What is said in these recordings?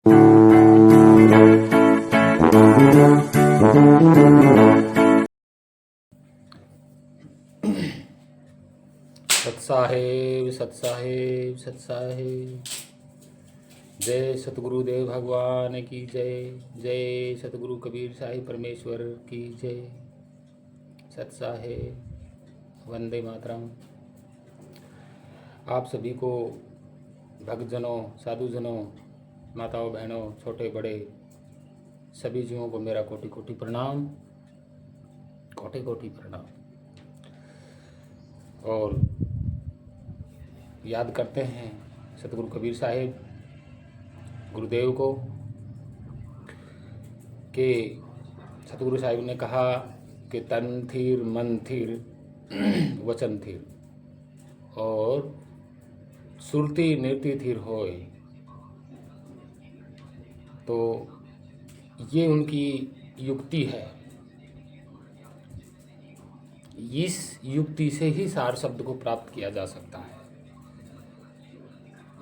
सत्साहेब सत्साहेब सत्साहेब। जय सतगुरुदेव भगवान की जय। जय सतगुरु कबीर साहिब परमेश्वर की जय। सत्साहेब। वंदे मातरम। आप सभी को भक्तजनों, साधुजनों, माताओं, बहनों, छोटे बड़े सभी जीवों को मेरा कोटि कोटि प्रणाम, कोटि कोटि प्रणाम। और याद करते हैं सतगुरु कबीर साहिब गुरुदेव को कि सतगुरु साहिब ने कहा कि तन थिर, मन थिर, वचन थिर और सुरती निर्ति थिर होए। तो ये उनकी युक्ति है। इस युक्ति से ही सार शब्द को प्राप्त किया जा सकता है।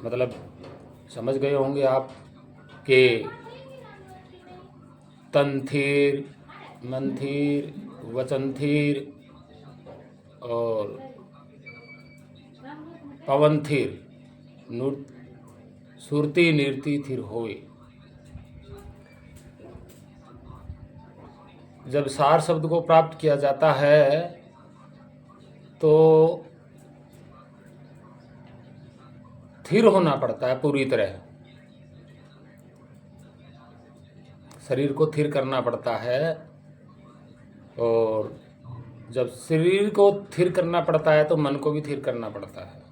मतलब समझ गए होंगे आप कि तन थिर, मन थिर, वचन थिर और पवन थिर, सुरती निर्ति थिर होए। जब सार शब्द को प्राप्त किया जाता है तो स्थिर होना पड़ता है पूरी तरह। शरीर को स्थिर करना पड़ता है, और जब शरीर को स्थिर करना पड़ता है तो मन को भी स्थिर करना पड़ता है।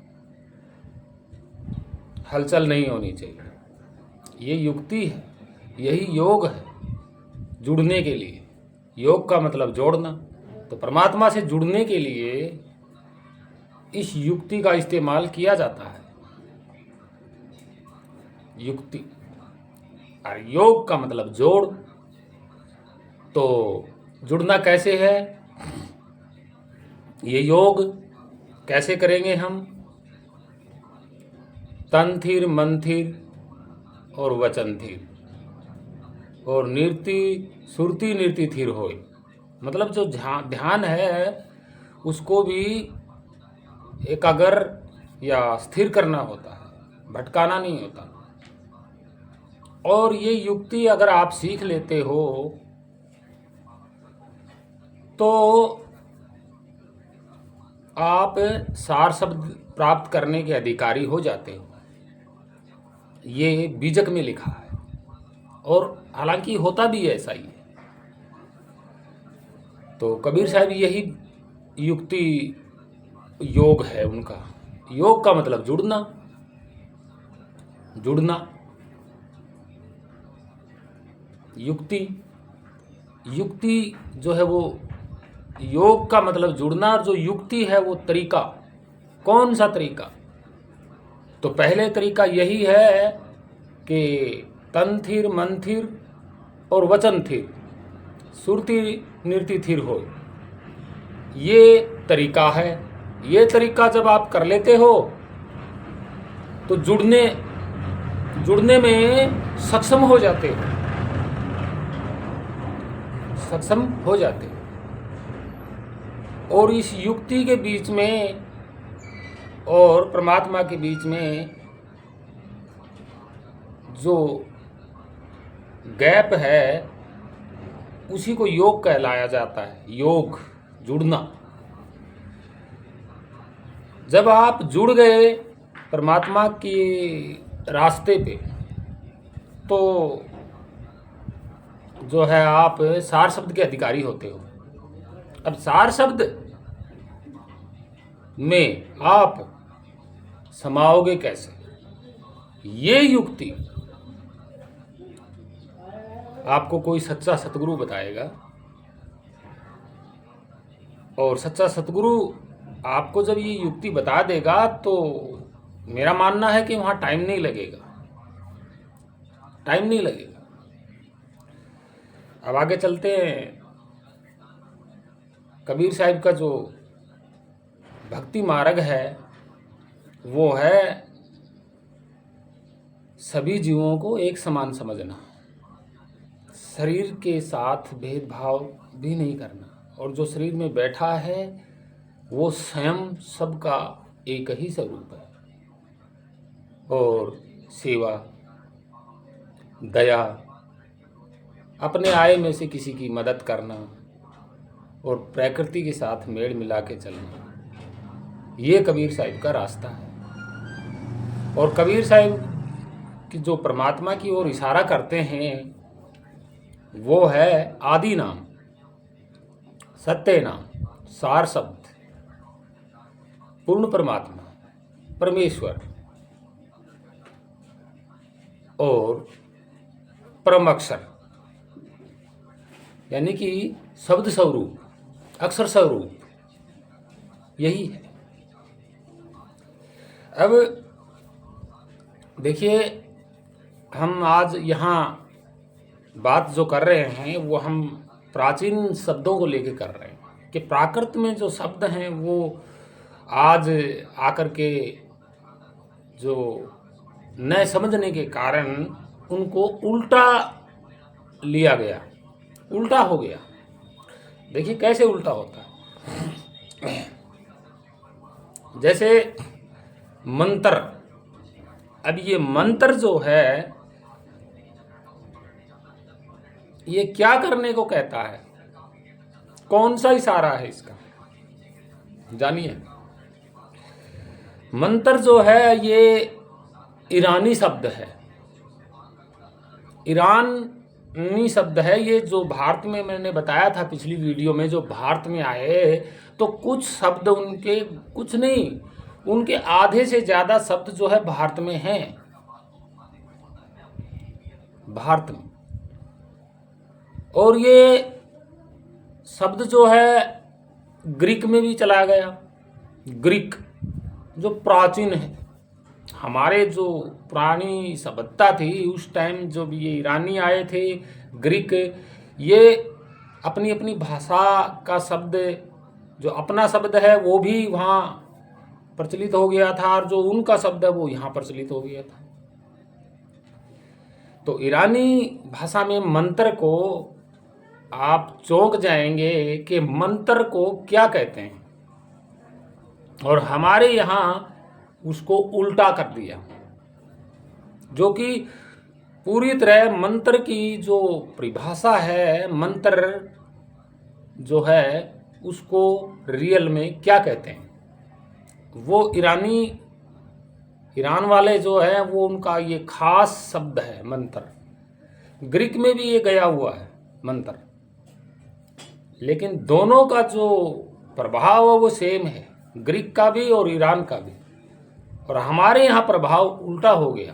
हलचल नहीं होनी चाहिए। ये युक्ति है, यही योग है जुड़ने के लिए। योग का मतलब जोड़ना। तो परमात्मा से जुड़ने के लिए इस युक्ति का इस्तेमाल किया जाता है। युक्ति और योग का मतलब जोड़। तो जुड़ना कैसे है, ये योग कैसे करेंगे हम? तन थिर, मन थिर और वचन थिर और निर्ति सुरती निर्ति थिर होए। मतलब जो ध्यान है उसको भी एकाग्र या स्थिर करना होता है, भटकाना नहीं होता। और ये युक्ति अगर आप सीख लेते हो तो आप सार शब्द प्राप्त करने के अधिकारी हो जाते हो। ये बीजक में लिखा है, और हालांकि होता भी ऐसा ही है। तो कबीर साहब यही युक्ति योग है उनका। योग का मतलब जुड़ना, जुड़ना। युक्ति जो है वो योग का मतलब जुड़ना, और जो युक्ति है वो तरीका। कौन सा तरीका? तो पहले तरीका यही है कि तन थिर, मन थिर और वचन थिर, सुरती निर्ति थिर हो। ये तरीका है। ये तरीका जब आप कर लेते हो तो जुड़ने में सक्षम हो जाते हो, सक्षम हो जाते हो। और इस युक्ति के बीच में और परमात्मा के बीच में जो गैप है उसी को योग कहलाया जाता है। योग, जुड़ना। जब आप जुड़ गए परमात्मा के रास्ते पे तो जो है आप सार शब्द के अधिकारी होते हो। अब सार शब्द में आप समाओगे कैसे? ये युक्ति आपको कोई सच्चा सतगुरु बताएगा, और सच्चा सतगुरु आपको जब ये युक्ति बता देगा तो मेरा मानना है कि वहाँ टाइम नहीं लगेगा, टाइम नहीं लगेगा। अब आगे चलते हैं। कबीर साहिब का जो भक्ति मार्ग है वो है सभी जीवों को एक समान समझना, शरीर के साथ भेदभाव भी नहीं करना, और जो शरीर में बैठा है वो स्वयं सबका एक ही स्वरूप है। और सेवा, दया, अपने आय में से किसी की मदद करना और प्रकृति के साथ मेल मिला के चलना, ये कबीर साहिब का रास्ता है। और कबीर साहिब कि जो परमात्मा की ओर इशारा करते हैं वो है आदि नाम, सत्य नाम, सार शब्द, पूर्ण परमात्मा, परमेश्वर और परम अक्षर, यानी कि शब्द स्वरूप, अक्षर स्वरूप, यही है। अब देखिए, हम आज यहाँ बात जो कर रहे हैं वो हम प्राचीन शब्दों को लेकर कर रहे हैं कि प्राकृत में जो शब्द हैं वो आज आकर के जो न समझने के कारण उनको उल्टा लिया गया, उल्टा हो गया। देखिए कैसे उल्टा होता है। जैसे मंत्र, अब ये मंत्र जो है ये क्या करने को कहता है, कौन सा इशारा है इसका, जानिए। मंत्र जो है ये ईरानी शब्द है, ईरानी शब्द है ये, जो भारत में मैंने बताया था पिछली वीडियो में, जो भारत में आए तो कुछ शब्द उनके, कुछ नहीं, उनके आधे से ज़्यादा शब्द जो है भारत में हैं, भारत में। और ये शब्द जो है ग्रीक में भी चला गया। ग्रीक जो प्राचीन है, हमारे जो पुरानी सभ्यता थी उस टाइम जो भी ये ईरानी आए थे, ग्रीक, ये अपनी अपनी भाषा का शब्द, जो अपना शब्द है वो भी वहाँ प्रचलित हो गया था, और जो उनका शब्द है वो यहाँ प्रचलित हो गया था। तो ईरानी भाषा में मंत्र को आप चौंक जाएंगे कि मंत्र को क्या कहते हैं, और हमारे यहाँ उसको उल्टा कर दिया, जो कि पूरी तरह मंत्र की जो परिभाषा है, मंत्र जो है उसको रियल में क्या कहते हैं, वो ईरान वाले जो है वो उनका ये खास शब्द है मंत्र। ग्रीक में भी ये गया हुआ है मंत्र, लेकिन दोनों का जो प्रभाव है वो सेम है, ग्रीक का भी और ईरान का भी। और हमारे यहाँ प्रभाव उल्टा हो गया।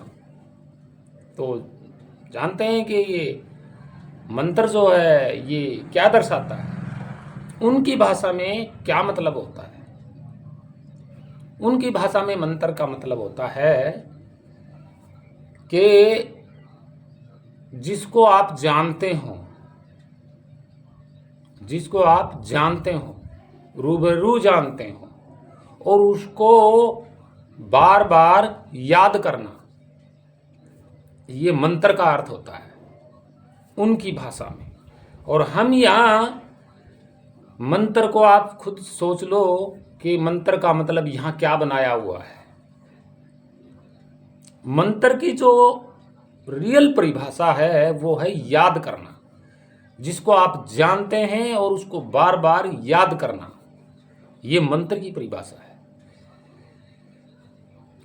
तो जानते हैं कि ये मंत्र जो है ये क्या दर्शाता है, उनकी भाषा में क्या मतलब होता है। उनकी भाषा में मंत्र का मतलब होता है कि जिसको आप जानते हो, जिसको आप जानते हो, रूबरू जानते हो, और उसको बार बार याद करना, ये मंत्र का अर्थ होता है उनकी भाषा में। और हम यहाँ मंत्र को, आप खुद सोच लो कि मंत्र का मतलब यहाँ क्या बनाया हुआ है। मंत्र की जो रियल परिभाषा है वो है याद करना, जिसको आप जानते हैं और उसको बार बार याद करना, ये मंत्र की परिभाषा है।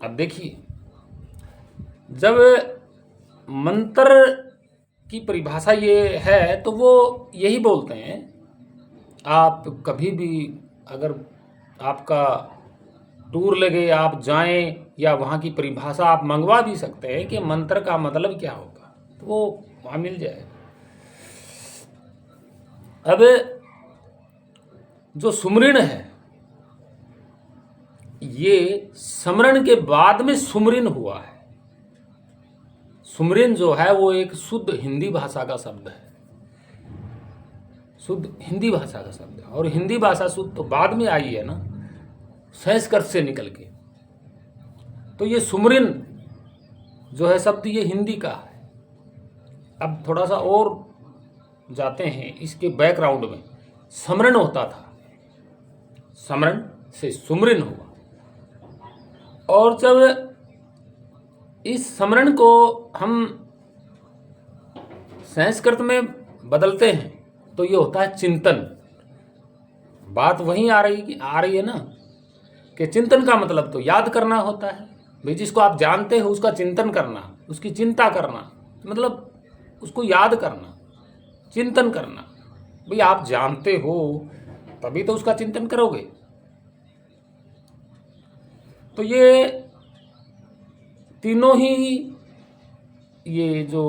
अब देखिए, जब मंत्र की परिभाषा ये है तो वो यही बोलते हैं, आप कभी भी अगर आपका टूर लगे, आप जाएं, या वहाँ की परिभाषा आप मंगवा भी सकते हैं कि मंत्र का मतलब क्या होगा, तो वो वहाँ मिल जाए। अब जो सुमरण है, ये स्मरण के बाद में सुमरण हुआ है। सुमरण जो है वो एक शुद्ध हिंदी भाषा का शब्द है, शुद्ध हिंदी भाषा का शब्द है। और हिंदी भाषा शुद्ध तो बाद में आई है ना, संस्कृत से निकल के। तो ये सुमरण जो है शब्द ये हिंदी का है। अब थोड़ा सा और जाते हैं इसके बैकग्राउंड में। समरण होता था, समरण से सुमरन हुआ, और जब इस समरण को हम संस्कृत में बदलते हैं तो ये होता है चिंतन। बात वहीं आ रही है ना, कि चिंतन का मतलब तो याद करना होता है भाई। जिसको आप जानते हो उसका चिंतन करना, उसकी चिंता करना, मतलब उसको याद करना, चिंतन करना। भाई आप जानते हो तभी तो उसका चिंतन करोगे। तो ये तीनों ही, ये जो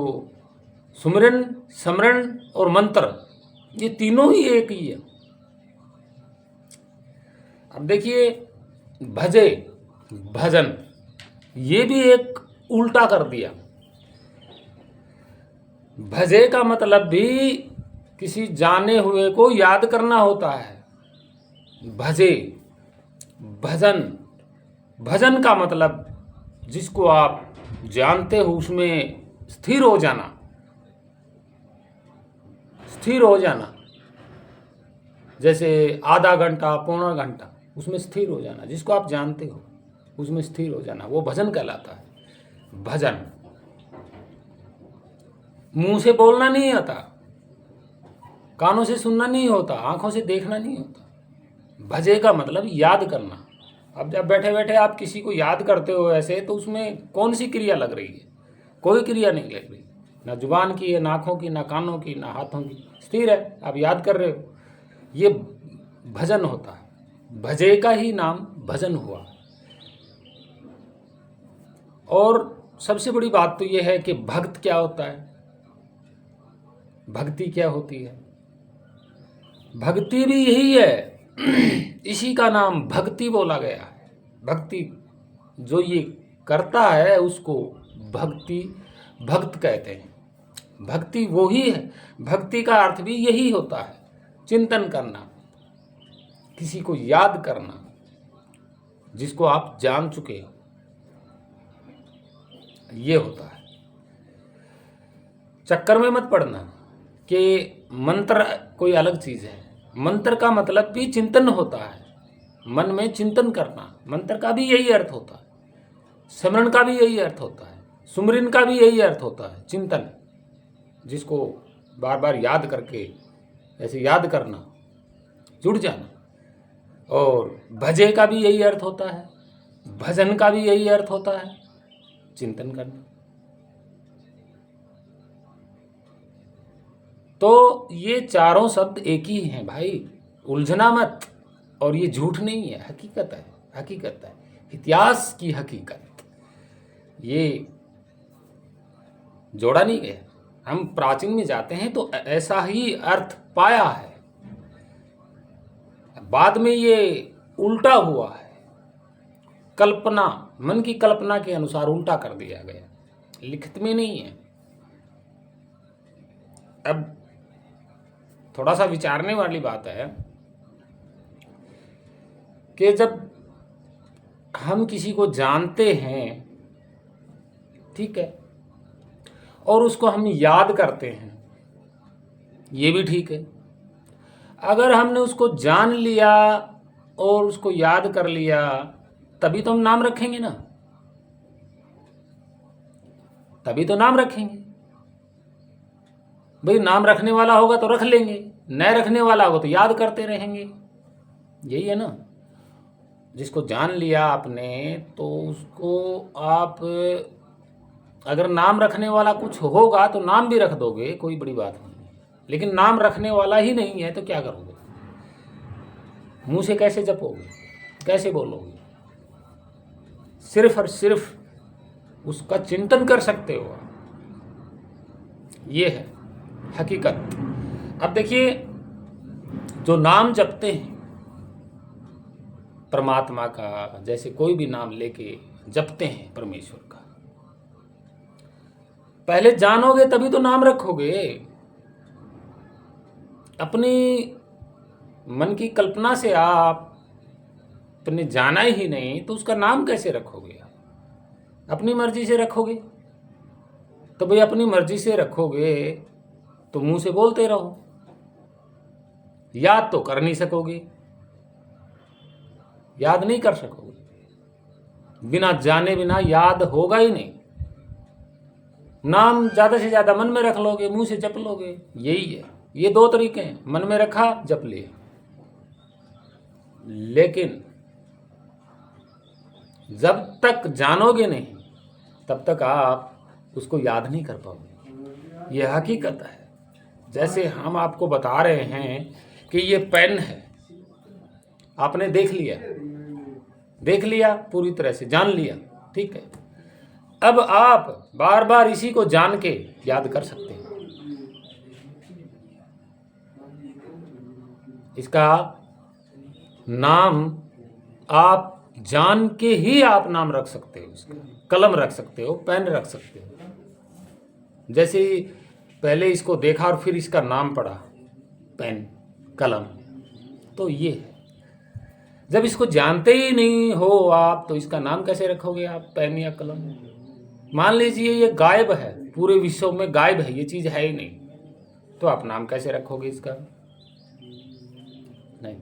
सुमिरन, समरण और मंत्र, ये तीनों ही एक ही है। अब देखिए भजे, भजन, ये भी एक उल्टा कर दिया। भजे का मतलब भी किसी जाने हुए को याद करना होता है। भजे, भजन, भजन का मतलब जिसको आप जानते हो उसमें स्थिर हो जाना, स्थिर हो जाना। जैसे आधा घंटा, पौना घंटा, उसमें स्थिर हो जाना। जिसको आप जानते हो उसमें स्थिर हो जाना, वो भजन कहलाता है। भजन, मुंह से बोलना नहीं आता, कानों से सुनना नहीं होता, आंखों से देखना नहीं होता। भजे का मतलब याद करना। अब जब बैठे बैठे आप किसी को याद करते हो ऐसे, तो उसमें कौन सी क्रिया लग रही है? कोई क्रिया नहीं लग रही, ना जुबान की है, ना आँखों की, ना कानों की, ना हाथों की, स्थिर है, आप याद कर रहे हो। ये भजन होता है। भजे का ही नाम भजन हुआ। और सबसे बड़ी बात तो यह है कि भक्त क्या होता है, भक्ति क्या होती है? भक्ति भी यही है, इसी का नाम भक्ति बोला गया है। भक्ति जो ये करता है उसको भक्ति, भक्त कहते हैं। भक्ति वो ही है। भक्ति का अर्थ भी यही होता है, चिंतन करना, किसी को याद करना जिसको आप जान चुके हो, ये होता है। चक्कर में मत पड़ना कि मंत्र कोई अलग चीज़ है। मंत्र का मतलब भी चिंतन होता है, मन में चिंतन करना। मंत्र का भी यही अर्थ होता है, स्मरण का भी यही अर्थ होता है, सुमरन का भी यही अर्थ होता है, चिंतन। जिसको बार बार याद करके ऐसे याद करना, जुड़ जाना। और भजे का भी यही अर्थ होता है, भजन का भी यही अर्थ होता है, चिंतन करना। तो ये चारों शब्द एक ही हैं भाई, उलझना मत। और ये झूठ नहीं है, हकीकत है, हकीकत है, इतिहास की हकीकत। ये जोड़ा नहीं गया। हम प्राचीन में जाते हैं तो ऐसा ही अर्थ पाया है, बाद में ये उल्टा हुआ है। कल्पना, मन की कल्पना के अनुसार उल्टा कर दिया गया, लिखित में नहीं है। अब थोड़ा सा विचारने वाली बात है कि जब हम किसी को जानते हैं, ठीक है, और उसको हम याद करते हैं, ये भी ठीक है। अगर हमने उसको जान लिया और उसको याद कर लिया तभी तो हम नाम रखेंगे ना, तभी तो नाम रखेंगे। भाई नाम रखने वाला होगा तो रख लेंगे, न रखने वाला होगा तो याद करते रहेंगे। यही है ना। जिसको जान लिया आपने तो उसको आप, अगर नाम रखने वाला कुछ होगा तो नाम भी रख दोगे, कोई बड़ी बात नहीं है। लेकिन नाम रखने वाला ही नहीं है तो क्या करोगे? मुंह से कैसे जपोगे, कैसे बोलोगे? सिर्फ और सिर्फ उसका चिंतन कर सकते हो। ये है हकीकत। अब देखिए, जो नाम जपते हैं परमात्मा का, जैसे कोई भी नाम लेके जपते हैं परमेश्वर का, पहले जानोगे तभी तो नाम रखोगे। अपनी मन की कल्पना से आपने जाना ही नहीं तो उसका नाम कैसे रखोगे? अपनी मर्जी से रखोगे तो भाई अपनी मर्जी से रखोगे तो मुंह से बोलते रहो, याद तो कर नहीं सकोगे, याद नहीं कर सकोगे, बिना जाने बिना याद होगा ही नहीं। नाम ज्यादा से ज्यादा मन में रख लोगे, मुंह से जप लोगे, यही है। ये दो तरीके हैं, मन में रखा जप लिया। लेकिन जब तक जानोगे नहीं तब तक आप उसको याद नहीं कर पाओगे। यह हकीकत है। जैसे हम आपको बता रहे हैं कि ये पेन है, आपने देख लिया पूरी तरह से जान लिया, ठीक है। अब आप बार बार इसी को जान के याद कर सकते हैं। इसका नाम आप जान के ही आप नाम रख सकते हो, उसका कलम रख सकते हो, पेन रख सकते हो। जैसे पहले इसको देखा और फिर इसका नाम पढ़ा, पेन कलम, तो ये है। जब इसको जानते ही नहीं हो आप तो इसका नाम कैसे रखोगे आप, पेन या कलम? मान लीजिए ये गायब है, पूरे विश्व में गायब है, ये चीज है ही नहीं, तो आप नाम कैसे रखोगे इसका? नहीं,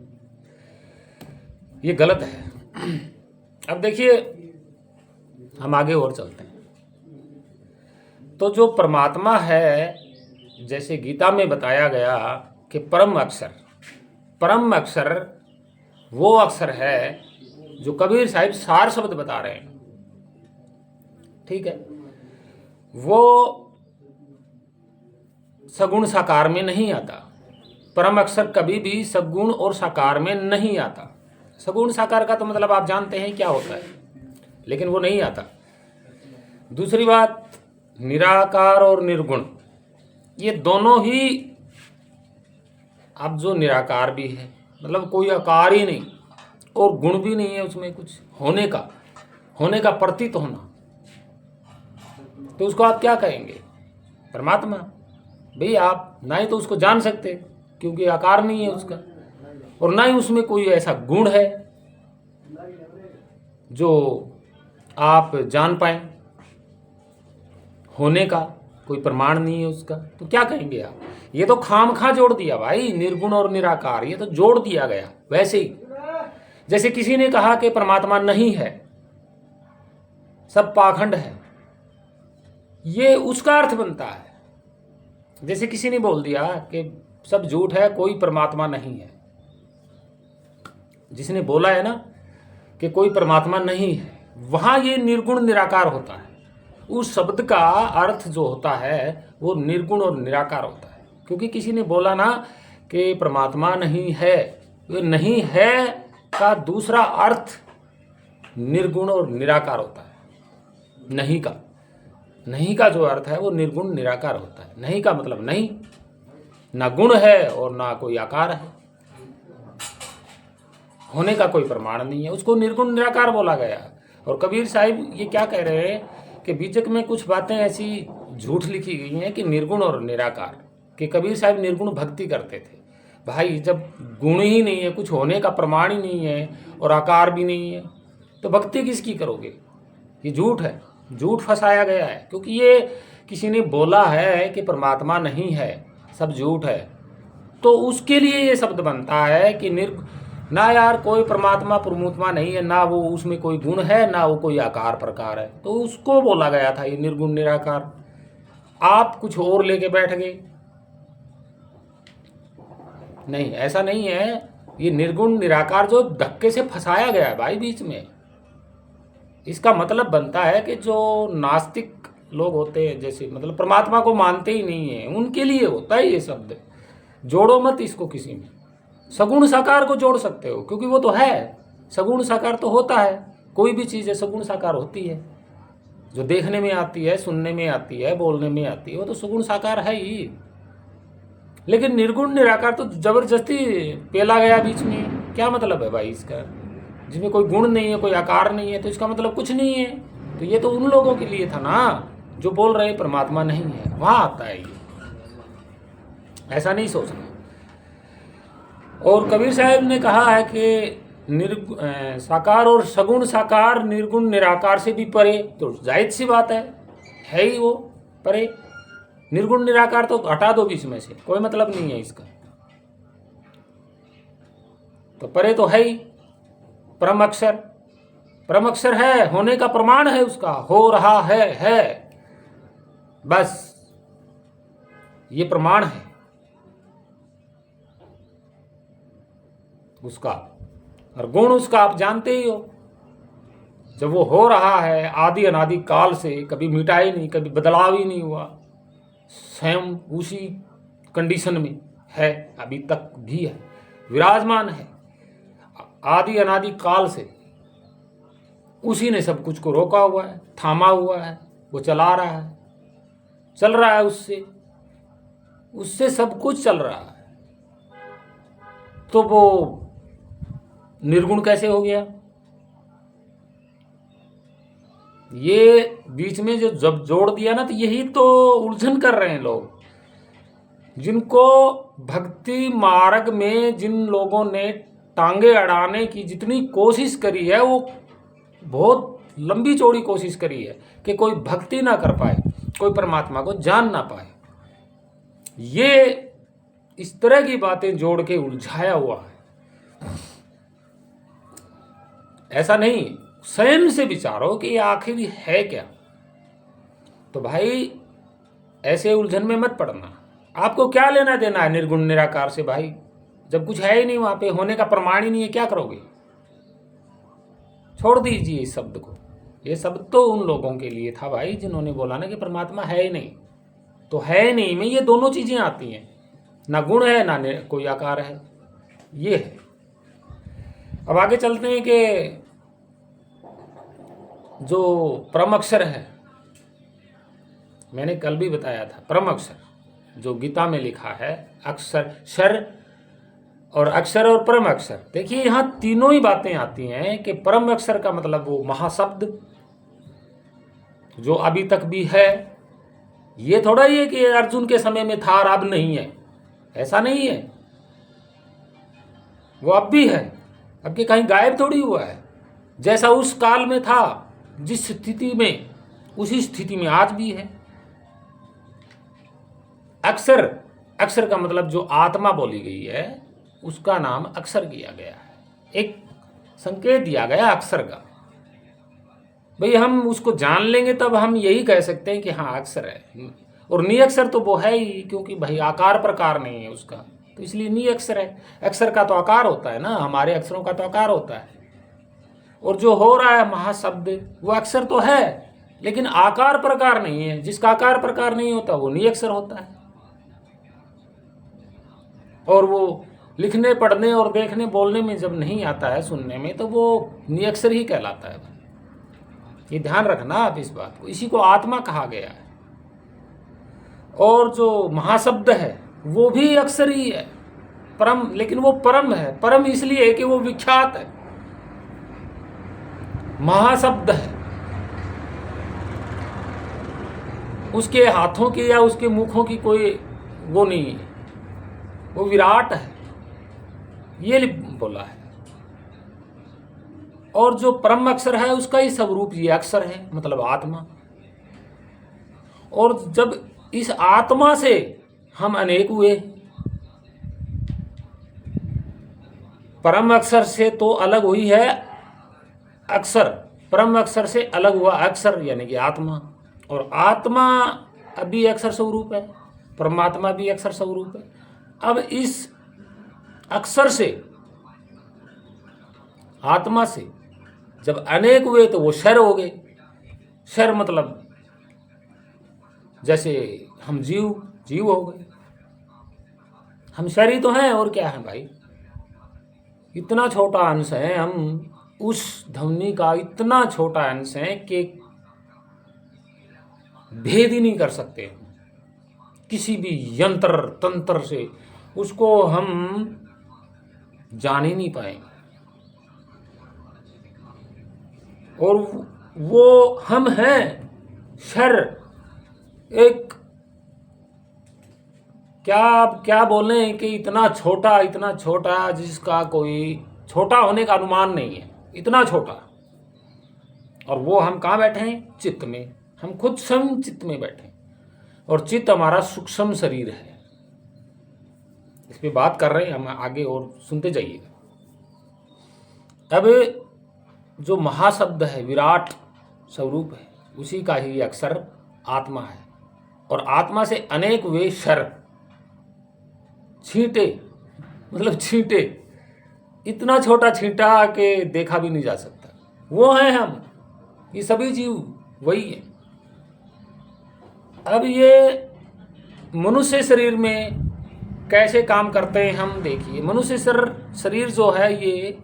ये गलत है। अब देखिए हम आगे और चलते हैं। तो जो परमात्मा है, जैसे गीता में बताया गया कि परम अक्षर वो अक्षर है जो कबीर साहिब सार शब्द बता रहे हैं, ठीक है। वो सगुण साकार में नहीं आता। परम अक्षर कभी भी सगुण और साकार में नहीं आता। सगुण साकार का तो मतलब आप जानते हैं क्या होता है, लेकिन वो नहीं आता। दूसरी बात, निराकार और निर्गुण, ये दोनों ही, अब जो निराकार भी है मतलब कोई आकार ही नहीं और गुण भी नहीं है उसमें कुछ होने का प्रतीत होना, तो उसको आप क्या कहेंगे? परमात्मा। भाई आप ना ही तो उसको जान सकते क्योंकि आकार नहीं है उसका, और ना ही उसमें कोई ऐसा गुण है जो आप जान पाए, होने का कोई प्रमाण नहीं है उसका, तो क्या कहेंगे आप? ये तो खामखा जोड़ दिया भाई, निर्गुण और निराकार, ये तो जोड़ दिया गया। वैसे ही जैसे किसी ने कहा कि परमात्मा नहीं है, सब पाखंड है, ये उसका अर्थ बनता है। जैसे किसी ने बोल दिया कि सब झूठ है, कोई परमात्मा नहीं है, जिसने बोला है ना कि कोई परमात्मा नहीं है, वहां ये निर्गुण निराकार होता है। उस शब्द का अर्थ जो होता है वो निर्गुण और निराकार होता है, क्योंकि किसी ने बोला ना कि परमात्मा नहीं है, ये नहीं है का दूसरा अर्थ निर्गुण और निराकार होता है। नहीं का जो अर्थ है वो निर्गुण निराकार होता है। नहीं का मतलब नहीं, ना गुण है और ना कोई आकार है, होने का कोई प्रमाण नहीं है, उसको निर्गुण निराकार बोला गया। और कबीर साहिब ये क्या कह रहे हैं कि बीचक में कुछ बातें ऐसी झूठ लिखी गई हैं कि निर्गुण और निराकार, कि कबीर साहिब निर्गुण भक्ति करते थे। भाई जब गुण ही नहीं है, कुछ होने का प्रमाण ही नहीं है और आकार भी नहीं है, तो भक्ति किसकी करोगे? ये झूठ है, झूठ फंसाया गया है, क्योंकि ये किसी ने बोला है कि परमात्मा नहीं है, सब झूठ है, तो उसके लिए ये शब्द बनता है कि ना यार कोई परमात्मा परमात्मा नहीं है, ना वो उसमें कोई गुण है, ना वो कोई आकार प्रकार है, तो उसको बोला गया था ये निर्गुण निराकार। आप कुछ और लेके बैठ गए। नहीं, ऐसा नहीं है। ये निर्गुण निराकार जो धक्के से फंसाया गया है भाई बीच में, इसका मतलब बनता है कि जो नास्तिक लोग होते हैं, जैसे मतलब परमात्मा को मानते ही नहीं है, उनके लिए होता है ये शब्द। जोड़ो मत इसको किसी में। सगुण साकार को जोड़ सकते हो, क्योंकि वो तो है, सगुण साकार तो होता है, कोई भी चीज़ है सगुण साकार होती है, जो देखने में आती है, सुनने में आती है, बोलने में आती है, वो तो सगुण साकार है ही। लेकिन निर्गुण निराकार तो जबरदस्ती पेला गया बीच में। क्या मतलब है भाई इसका? जिसमें कोई गुण नहीं है, कोई आकार नहीं है, तो इसका मतलब कुछ नहीं है। तो ये तो उन लोगों के लिए था ना जो बोल रहे परमात्मा नहीं है, वहां आता है ये, ऐसा नहीं सोचना। और कबीर साहब ने कहा है कि साकार और सगुण साकार निर्गुण निराकार से भी परे, तो जायज सी बात है ही वो। परे। निर्गुण निराकार तो हटा दो बीच में से, कोई मतलब नहीं है इसका। तो परे तो है ही परम अक्षर, परम अक्षर है, होने का प्रमाण है उसका, हो रहा है, बस ये प्रमाण है उसका। और गुण उसका आप जानते ही हो, जब वो हो रहा है आदि अनादि काल से, कभी मिटा ही नहीं, कभी बदलाव ही नहीं हुआ, स्वयं उसी कंडीशन में है, अभी तक भी है, विराजमान है आदि अनादि काल से। उसी ने सब कुछ को रोका हुआ है, थामा हुआ है, वो चला रहा है, चल रहा है, उससे सब कुछ चल रहा है। तो वो निर्गुण कैसे हो गया? ये बीच में जो जब जोड़ दिया ना, तो यही तो उलझन कर रहे हैं लोग, जिनको भक्ति मार्ग में जिन लोगों ने टांगे अड़ाने की जितनी कोशिश करी है, वो बहुत लंबी चौड़ी कोशिश करी है कि कोई भक्ति ना कर पाए, कोई परमात्मा को जान ना पाए। ये इस तरह की बातें जोड़ के उलझाया हुआ है। ऐसा नहीं, स्वयं से विचारो कि आखिर है क्या। तो भाई ऐसे उलझन में मत पड़ना। आपको क्या लेना देना है निर्गुण निराकार से भाई, जब कुछ है ही नहीं, वहां पे होने का प्रमाण ही नहीं है, क्या करोगे? छोड़ दीजिए इस शब्द को। ये शब्द तो उन लोगों के लिए था भाई जिन्होंने बोला ना कि परमात्मा है ही नहीं। तो है ही नहीं में ये दोनों चीजें आती हैं, ना गुण है ना कोई आकार है, ये है। अब आगे चलते हैं कि जो परम अक्षर है, मैंने कल भी बताया था, परम अक्षर जो गीता में लिखा है, अक्षर शर और अक्षर और परम अक्षर। देखिए यहां तीनों ही बातें आती हैं कि परम अक्षर का मतलब वो महाशब्द जो अभी तक भी है। ये थोड़ा ही है कि अर्जुन के समय में था और अब नहीं है, ऐसा नहीं है। वो अब भी है, अब के कहीं गायब थोड़ी हुआ है। जैसा उस काल में था, जिस स्थिति में, उसी स्थिति में आज भी है। अक्षर, अक्षर का मतलब जो आत्मा बोली गई है उसका नाम अक्षर किया गया है, एक संकेत दिया गया अक्षर का। भाई हम उसको जान लेंगे तब हम यही कह सकते हैं कि हाँ अक्षर है। और निअक्षर तो वो है ही, क्योंकि भाई आकार प्रकार नहीं है उसका, तो इसलिए निअक्षर है। अक्षर का तो आकार होता है ना, हमारे अक्षरों का तो आकार होता है। और जो हो रहा है महाशब्द, वो अक्षर तो है लेकिन आकार प्रकार नहीं है। जिसका आकार प्रकार नहीं होता वो निअक्षर होता है। और वो लिखने पढ़ने और देखने बोलने में जब नहीं आता है, सुनने में, तो वो निअक्षर ही कहलाता है। ये ध्यान रखना आप इस बात को, इसी को आत्मा कहा गया है। और जो महाशब्द है वो भी अक्षर ही है, परम, लेकिन वो परम है। परम इसलिए है कि वो विख्यात है, महाशब्द है। उसके हाथों की या उसके मुखों की कोई वो नहीं है, वो विराट है, ये बोला है। और जो परम अक्षर है उसका ही स्वरूप ये अक्षर है, मतलब आत्मा। और जब इस आत्मा से हम अनेक हुए, परम अक्षर से तो अलग हुई है अक्षर, परम अक्षर से अलग हुआ अक्षर यानी कि आत्मा। और आत्मा अभी अक्षर स्वरूप है, परमात्मा भी अक्षर स्वरूप है। अब इस अक्षर से, आत्मा से जब अनेक हुए तो वो शर हो गए। शर मतलब जैसे हम जीव हो गए। हम शर ही तो हैं, और क्या है भाई। इतना छोटा अंश है हम, उस ध्वनि का इतना छोटा अंश है कि भेद ही नहीं कर सकते किसी भी यंत्र तंत्र से, उसको हम जान ही नहीं पाएंगे। और वो हम हैं शर, एक क्या बोले कि इतना छोटा जिसका कोई छोटा होने का अनुमान नहीं है, इतना छोटा। और वो हम कहाँ बैठे हैं? चित्त में। हम खुद स्वयं चित्त में बैठे। और चित्त हमारा सूक्ष्म शरीर है। इस पे बात कर रहे हैं हम आगे, और सुनते जाइएगा। अब जो महाशब्द है, विराट स्वरूप है, उसी का ही अक्षर आत्मा है। और आत्मा से अनेक वे शर, छींटे, मतलब छींटे, इतना छोटा छींटा के देखा भी नहीं जा सकता, वो है हम। ये सभी जीव वही है। अब ये मनुष्य शरीर में कैसे काम करते हैं हम देखिए। मनुष्य शरीर जो है ये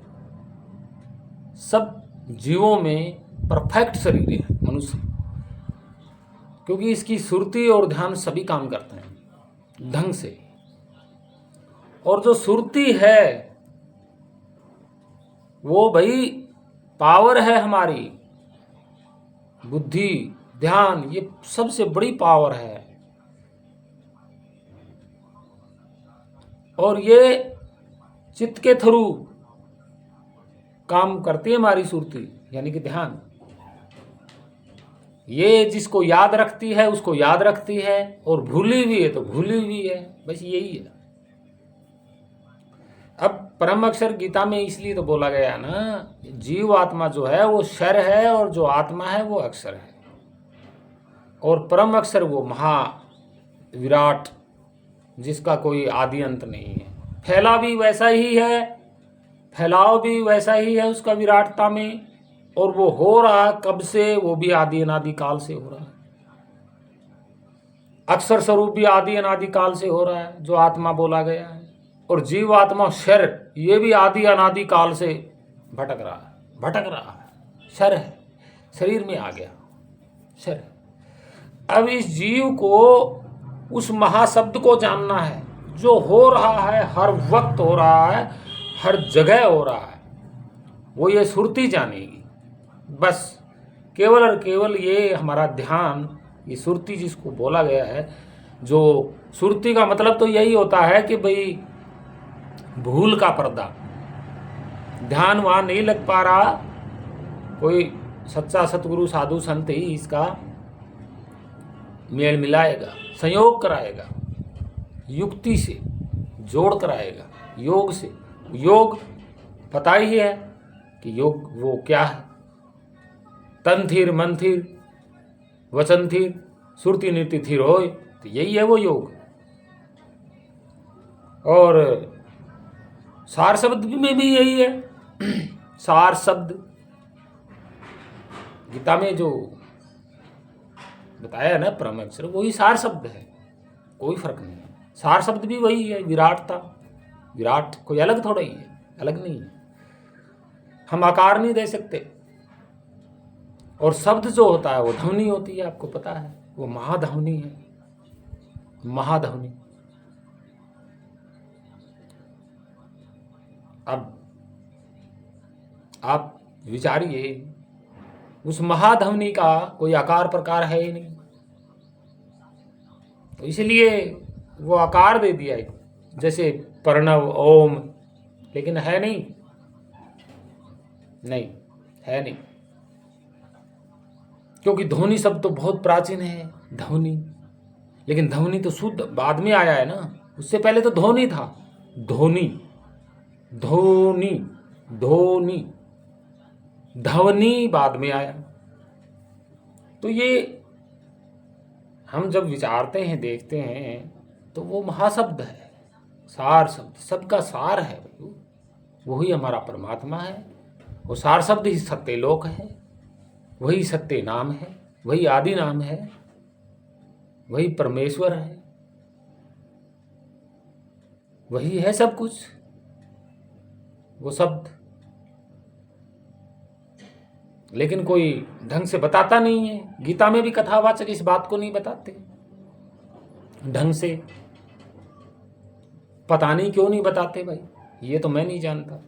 सब जीवों में परफेक्ट शरीर है मनुष्य, क्योंकि इसकी सुरती और ध्यान सभी काम करते हैं ढंग से। और जो सुरती है वो भाई पावर है हमारी, बुद्धि ध्यान ये सबसे बड़ी पावर है। और ये चित्त के थ्रू काम करती है हमारी सुरती, यानी कि ध्यान। ये जिसको याद रखती है उसको याद रखती है, और भूली हुई है तो भूली हुई है, बस यही है। अब परम अक्षर गीता में इसलिए तो बोला गया ना, जीव आत्मा जो है वो शर है, और जो आत्मा है वो अक्षर है। और परम अक्षर वो महा विराट, जिसका कोई आदि अंत नहीं है। फैला भी वैसा ही है, फैलाव भी वैसा ही है उसका विराटता में, और वो हो रहा कब से, वो भी आदि अनादि काल से हो रहा है। अक्षर स्वरूप भी आदि अनादि काल से हो रहा है, जो आत्मा बोला गया है। और जीव आत्मा शर, ये भी आदि अनादि काल से भटक रहा है, शर है, शरीर में आ गया शर। अब इस जीव को उस महाशब्द को जानना है, जो हो रहा है, हर वक्त हो रहा है, हर जगह हो रहा है, वो ये सुरती जानेगी। बस केवल और केवल ये हमारा ध्यान, ये सुरती जिसको बोला गया है, जो सुरती का मतलब तो यही होता है कि भाई भूल का पर्दा, ध्यान वहाँ नहीं लग पा रहा, कोई सच्चा सतगुरु साधु संत ही इसका मेल मिलाएगा, संयोग कराएगा, युक्ति से जोड़ कराएगा, योग से। योग पता ही है कि योग वो क्या है, तन थीर मन थीर वचन थीर सुरती नीति थीर होय, तो यही है वो योग। और सार शब्द में भी यही है। सार शब्द गीता में जो बताया है ना परम अक्षर, वही सार शब्द है, कोई फर्क नहीं है। सार शब्द भी वही है, विराटता। विराट कोई अलग थोड़ा ही है, अलग नहीं है। हम आकार नहीं दे सकते। और शब्द जो होता है वो ध्वनि होती है, आपको पता है, वो महाध्वनि है, महाध्वनि। अब आप विचारिए, उस महाध्वनि का कोई आकार प्रकार है ही नहीं, तो इसलिए वो आकार दे दिया है, जैसे प्रणव ओम, लेकिन है नहीं, नहीं है नहीं। क्योंकि ध्वनि शब्द तो बहुत प्राचीन है, ध्वनि। लेकिन ध्वनि तो शुद्ध बाद में आया है ना, उससे पहले तो ध्वनि था। ध्वनि ध्वनि ध्वनि ध्वनि बाद में आया। तो ये हम जब विचारते हैं, देखते हैं, तो वो महाशब्द है, सार शब्द, सबका सार है। वही हमारा परमात्मा है। वो सार शब्द ही सत्य लोक है, वही सत्य नाम है, वही आदि नाम है, वही परमेश्वर है, वही है सब कुछ, वो शब्द। लेकिन कोई ढंग से बताता नहीं है। गीता में भी कथावाचक इस बात को नहीं बताते ढंग से। पता नहीं क्यों नहीं बताते भाई, ये तो मैं नहीं जानता।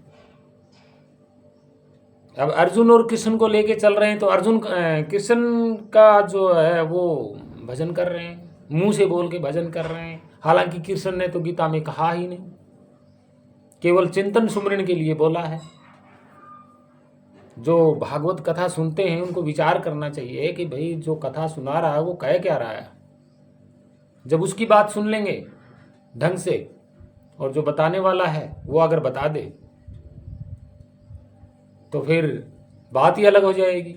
अब अर्जुन और कृष्ण को लेके चल रहे हैं, तो अर्जुन कृष्ण का जो है वो भजन कर रहे हैं, मुंह से बोल के भजन कर रहे हैं। हालांकि कृष्ण ने तो गीता में कहा ही नहीं, केवल चिंतन सुमरण के लिए बोला है। जो भागवत कथा सुनते हैं उनको विचार करना चाहिए कि भाई जो कथा सुना रहा है वो कह क्या रहा है। जब उसकी बात सुन लेंगे ढंग से, और जो बताने वाला है वो अगर बता दे तो फिर बात ही अलग हो जाएगी।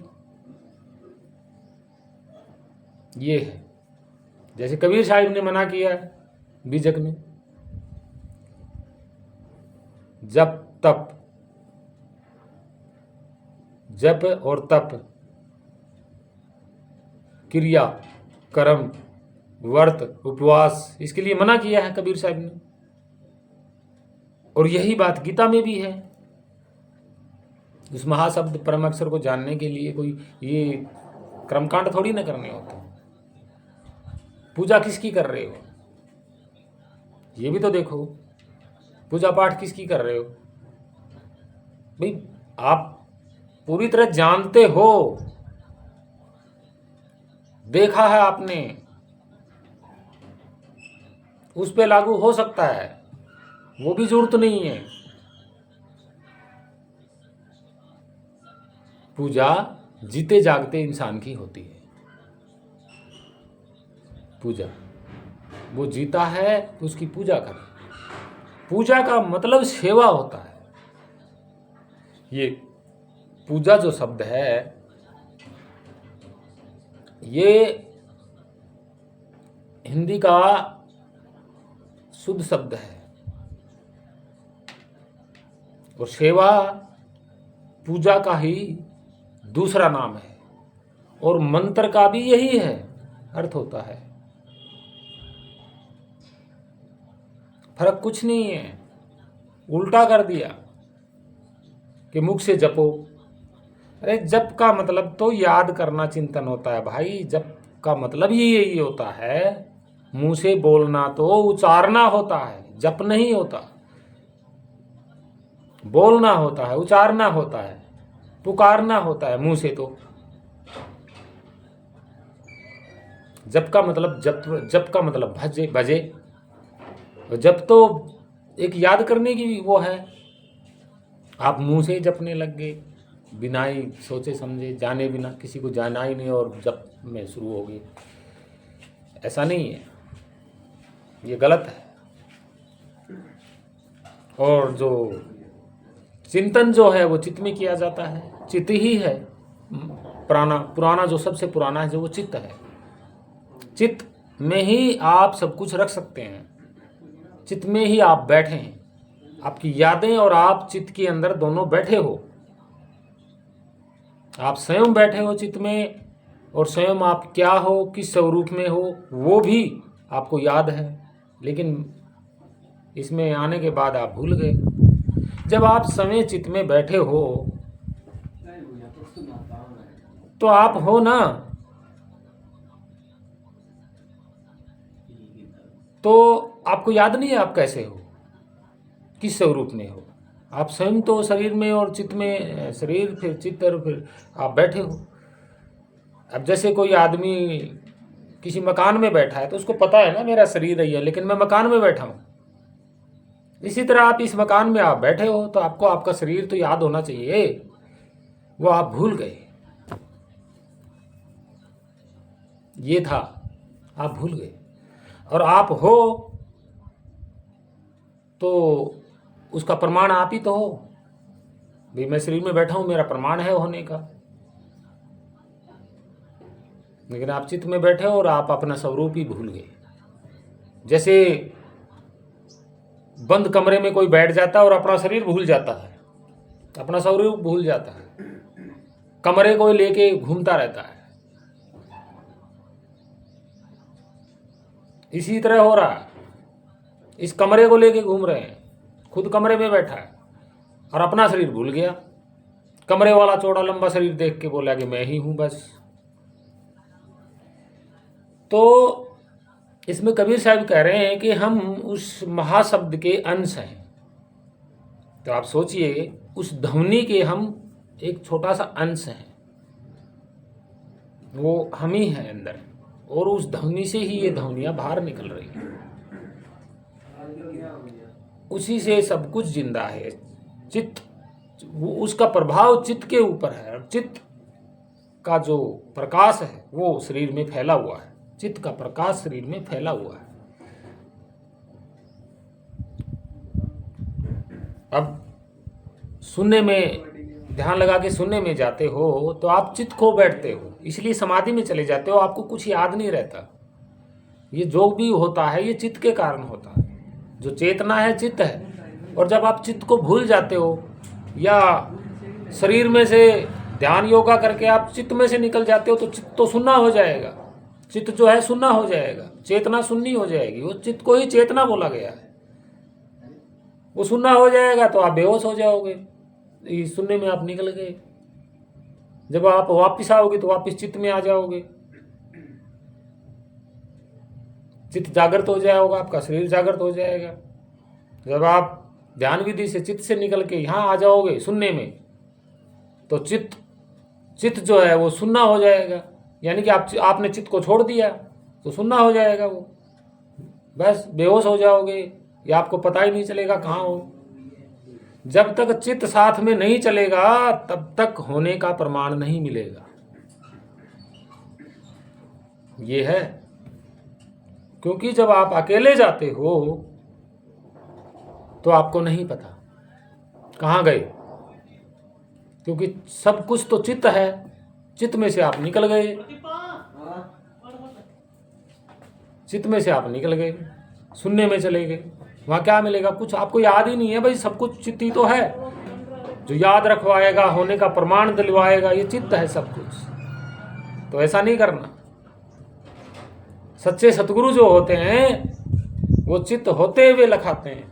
ये है, जैसे कबीर साहिब ने मना किया है बीजक में, जप तप, जप और तप, क्रिया कर्म व्रत उपवास, इसके लिए मना किया है कबीर साहब ने। और यही बात गीता में भी है। उस महाशब्द परम अक्षर को जानने के लिए कोई ये कर्मकांड थोड़ी ना करने होते। पूजा किसकी कर रहे हो, ये भी तो देखो। पूजा पाठ किसकी कर रहे हो भाई? आप पूरी तरह जानते हो, देखा है आपने, उस पे लागू हो सकता है, वो भी जरूरत नहीं है। पूजा जीते जागते इंसान की होती है। पूजा वो जीता है तो उसकी पूजा करें। पूजा का मतलब सेवा होता है। ये पूजा जो शब्द है ये हिंदी का शुद्ध शब्द है, और सेवा पूजा का ही दूसरा नाम है, और मंत्र का भी यही है अर्थ होता है। फर्क कुछ नहीं है, उल्टा कर दिया कि मुख से जपो। अरे जप का मतलब तो याद करना, चिंतन होता है भाई। जप का मतलब ही यही होता है, मुंह से बोलना तो उचारना होता है, जप नहीं होता। बोलना होता है, उचारना होता है, पुकारना होता है मुंह से। तो जप का मतलब जप का मतलब भजे भजे। जप तो एक याद करने की वो है। आप मुंह से जपने लग गए बिना ही सोचे समझे, जाने बिना, किसी को जाना ही नहीं और जप में शुरू हो गए। ऐसा नहीं है, ये गलत है। और जो चिंतन जो है वो चित्त में किया जाता है। चित्त ही है पुराना जो सबसे पुराना है, जो वो चित्त है। चित्त में ही आप सब कुछ रख सकते हैं। चित्त में ही आप बैठे हैं। आपकी यादें और आप चित्त के अंदर दोनों बैठे हो। आप स्वयं बैठे हो चित्त में, और स्वयं आप क्या हो, किस स्वरूप में हो, वो भी आपको याद है। लेकिन इसमें आने के बाद आप भूल गए। जब आप समय चित्त में बैठे हो तो आप हो ना, तो आपको याद नहीं है आप कैसे हो, किस स्वरूप में हो। आप स्वयं तो शरीर में और चित्त में, शरीर फिर चित्त और फिर आप बैठे हो। अब जैसे कोई आदमी किसी मकान में बैठा है तो उसको पता है ना मेरा शरीर है, लेकिन मैं मकान में बैठा हूँ। इसी तरह आप इस मकान में आप बैठे हो तो आपको आपका शरीर तो याद होना चाहिए, वो आप भूल गए। ये था, आप भूल गए। और आप हो तो उसका प्रमाण आप ही तो हो भाई। मैं शरीर में बैठा हूं, मेरा प्रमाण है होने का। लेकिन आप चित्त में बैठे हो और आप अपना स्वरूप ही भूल गए। जैसे बंद कमरे में कोई बैठ जाता है और अपना शरीर भूल जाता है, अपना स्वरूप भूल जाता है, कमरे को लेके घूमता रहता है। इसी तरह हो रहा है, इस कमरे को लेके घूम रहे हैं, खुद कमरे में बैठा है और अपना शरीर भूल गया। कमरे वाला चौड़ा लंबा शरीर देख के बोला कि मैं ही हूं बस। तो इसमें कबीर साहब कह रहे हैं कि हम उस महाशब्द के अंश हैं। तो आप सोचिए, उस ध्वनि के हम एक छोटा सा अंश हैं, वो हम ही हैं अंदर, और उस ध्वनि से ही ये ध्वनियां बाहर निकल रही हैं। उसी से सब कुछ जिंदा है। चित्त, वो उसका प्रभाव चित्त के ऊपर है। चित्त का जो प्रकाश है वो शरीर में फैला हुआ है। चित्त का प्रकाश शरीर में फैला हुआ है। अब सुनने में ध्यान लगा के सुनने में जाते हो तो आप चित्त खो बैठते हो, इसलिए समाधि में चले जाते हो, आपको कुछ याद नहीं रहता। ये जो भी होता है ये चित्त के कारण होता है। जो चेतना है चित्त है, और जब आप चित्त को भूल जाते हो या शरीर में से ध्यान योगा करके आप चित्त में से निकल जाते हो तो चित्त तो सुन्ना हो जाएगा। चित्त जो है सुन्ना हो जाएगा, चेतना सुन्नी हो जाएगी। वो चित्त को ही चेतना बोला गया है। वो सुन्ना हो जाएगा तो आप बेहोश हो जाओगे, सुनने में आप निकल गए। जब आप वापिस आओगे तो वापिस चित्त में आ जाओगे, चित्त जागृत हो जाएगा, आपका शरीर जागृत हो जाएगा। जब आप ध्यान विधि से चित्त से निकल के यहाँ आ जाओगे सुनने में, तो चित्त जो है वो सुन्ना हो जाएगा। यानी कि आपने चित्त को छोड़ दिया तो सुन्ना हो जाएगा, वो बस बेहोश हो जाओगे या आपको पता ही नहीं चलेगा कहाँ हो। जब तक चित्त साथ में नहीं चलेगा तब तक होने का प्रमाण नहीं मिलेगा। ये है, क्योंकि जब आप अकेले जाते हो तो आपको नहीं पता कहाँ गए, क्योंकि सब कुछ तो चित्त है। चित्त में से आप निकल गए, चित्त में से आप निकल गए, सुनने में चले गए। वहाँ क्या मिलेगा? कुछ आपको याद ही नहीं है भाई। सब कुछ चित्त ही तो है, जो याद रखवाएगा, होने का प्रमाण दिलवाएगा, ये चित्त है सब कुछ। तो ऐसा नहीं करना। सच्चे सतगुरु जो होते हैं वो चित्त होते हुए लखाते हैं,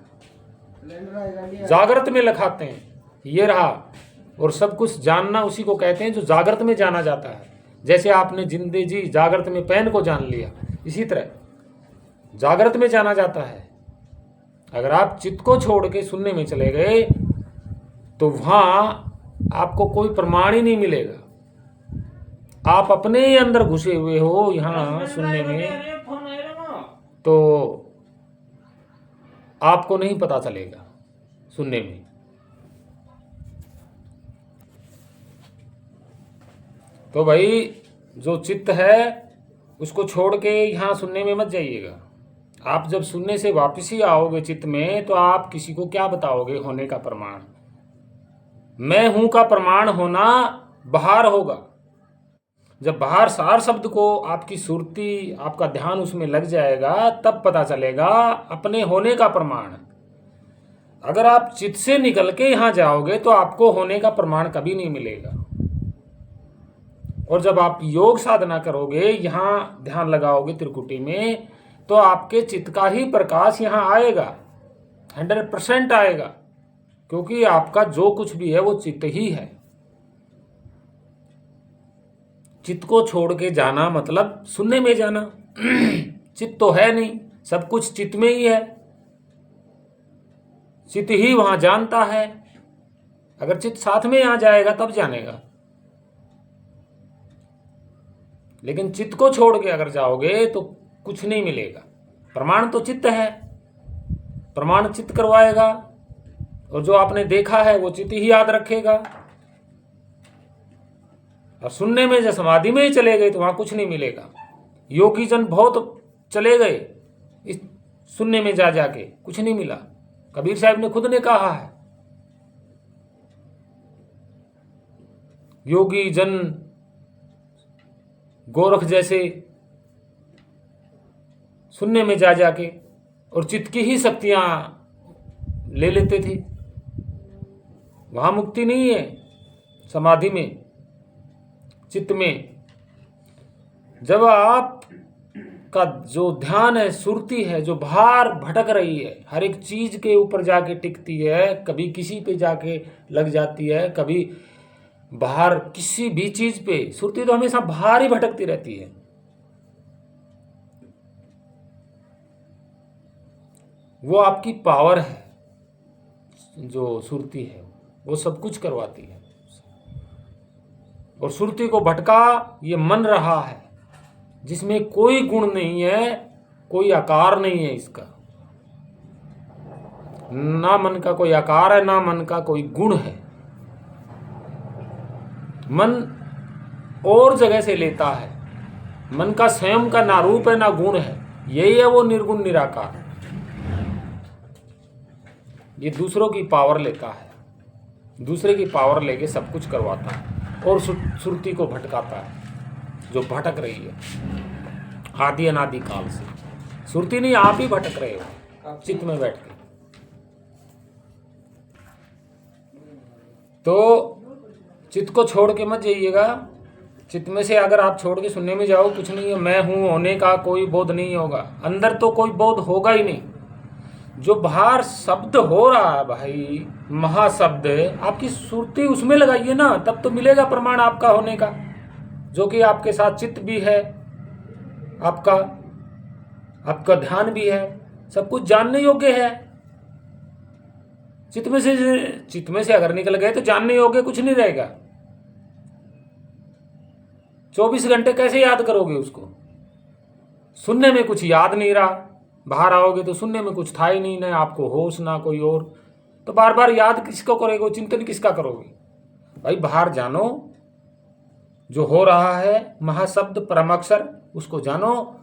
जागृत में लखाते हैं। ये रहा। और सब कुछ जानना उसी को कहते हैं जो जागृत में जाना जाता है। जैसे आपने जिंदगी जी जागृत में पेन को जान लिया, इसी तरह जागृत में जाना जाता है। अगर आप चित्त को छोड़ के सुनने में चले गए तो वहां आपको कोई प्रमाण ही नहीं मिलेगा। आप अपने ही अंदर घुसे हुए हो यहाँ सुनने में, तो आपको नहीं पता चलेगा सुनने में। तो भाई जो चित्त है उसको छोड़ के यहाँ सुनने में मत जाइएगा। आप जब सुनने से वापस ही आओगे चित्त में, तो आप किसी को क्या बताओगे होने का प्रमाण? मैं हूं का प्रमाण होना बाहर होगा। जब बाहर सार शब्द को आपकी सुरती, आपका ध्यान उसमें लग जाएगा, तब पता चलेगा अपने होने का प्रमाण। अगर आप चित्त से निकल के यहाँ जाओगे तो आपको होने का प्रमाण कभी नहीं मिलेगा। और जब आप योग साधना करोगे, यहाँ ध्यान लगाओगे त्रिकुटी में, तो आपके चित्त का ही प्रकाश यहाँ आएगा, 100% आएगा, क्योंकि आपका जो कुछ भी है वो चित्त ही है। चित्त को छोड़ के जाना मतलब सुनने में जाना। चित्त तो है नहीं, सब कुछ चित्त में ही है। चित्त ही वहां जानता है। अगर चित्त साथ में आ जाएगा तब जानेगा। लेकिन चित्त को छोड़ के अगर जाओगे तो कुछ नहीं मिलेगा। प्रमाण तो चित्त है, प्रमाण चित्त करवाएगा, और जो आपने देखा है वो चित्त ही याद रखेगा। और सुनने में, जब समाधि में ही चले गए तो वहां कुछ नहीं मिलेगा। योगी जन बहुत चले गए इस सुनने में जा जाके, कुछ नहीं मिला। कबीर साहब ने खुद ने कहा है, योगी जन गोरख जैसे सुनने में जा जाके और चित्त की ही शक्तियां ले लेते थे। वहां मुक्ति नहीं है। समाधि में, चित्त में, जब आप का जो ध्यान है, सुरती है, जो बाहर भटक रही है, हर एक चीज के ऊपर जाके टिकती है, कभी किसी पे जाके लग जाती है, कभी बाहर किसी भी चीज पे, सुरती तो हमेशा बाहर ही भटकती रहती है। वो आपकी पावर है, जो सुरती है वो सब कुछ करवाती है। और सुरती को भटका ये मन रहा है, जिसमें कोई गुण नहीं है, कोई आकार नहीं है इसका। ना मन का कोई आकार है, ना मन का कोई गुण है। मन और जगह से लेता है, मन का स्वयं का ना रूप है ना गुण है, यही है वो निर्गुण निराकार। ये दूसरों की पावर लेता है, दूसरे की पावर लेके सब कुछ करवाता है और श्रुति को भटकाता है, जो भटक रही है आदि अनादि काल से। श्रुति नहीं, आप ही भटक रहे हो चित्त में बैठ के। तो चित्त को छोड़ के मत जाइएगा। चित्त में से अगर आप छोड़ के सुनने में जाओ, कुछ नहीं है, मैं हूं होने का कोई बोध नहीं होगा, अंदर तो कोई बोध होगा ही नहीं। जो बाहर शब्द हो रहा है भाई, महाशब्द, आपकी सुरती उसमें लगाइए ना, तब तो मिलेगा प्रमाण आपका होने का, जो कि आपके साथ चित्त भी है, आपका ध्यान भी है, सब कुछ जानने योग्य है। चित्त में से अगर निकल गए तो जानने योग्य कुछ नहीं रहेगा। 24 घंटे कैसे याद करोगे उसको? सुनने में कुछ याद नहीं रहा, बाहर आओगे तो सुनने में कुछ था ही नहीं, ना आपको होश ना कोई और, तो बार बार याद किसको करोगे, चिंतन किसका करोगे? भाई बाहर जानो, जो हो रहा है महाशब्द परमाक्षर, उसको जानो,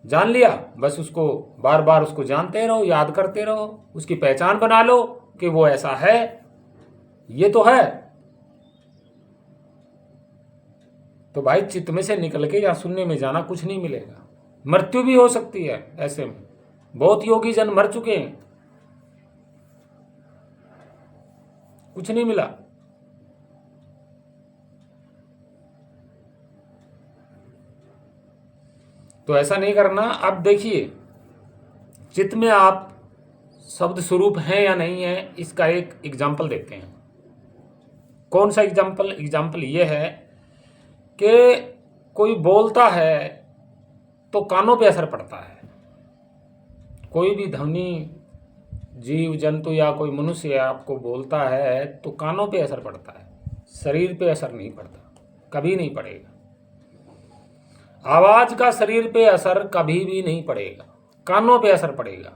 जान लिया बस, उसको बार बार उसको जानते रहो, याद करते रहो, उसकी पहचान बना लो कि वो ऐसा है, ये तो है। तो भाई चित्त में से निकल के या सुनने में जाना कुछ नहीं मिलेगा, मृत्यु भी हो सकती है। ऐसे में बहुत योगी जन मर चुके हैं, कुछ नहीं मिला। तो ऐसा नहीं करना। अब देखिए, चित्त में आप शब्द स्वरूप हैं या नहीं है, इसका एक एग्जाम्पल देते हैं। कौन सा एग्जाम्पल? एग्जाम्पल ये है कि कोई बोलता है तो कानों पे असर पड़ता है। कोई भी ध्वनि, जीव जंतु या कोई मनुष्य आपको बोलता है तो कानों पे असर पड़ता है, शरीर पे असर नहीं पड़ता, कभी नहीं पड़ेगा। आवाज का शरीर पे असर कभी भी नहीं पड़ेगा, कानों पे असर पड़ेगा।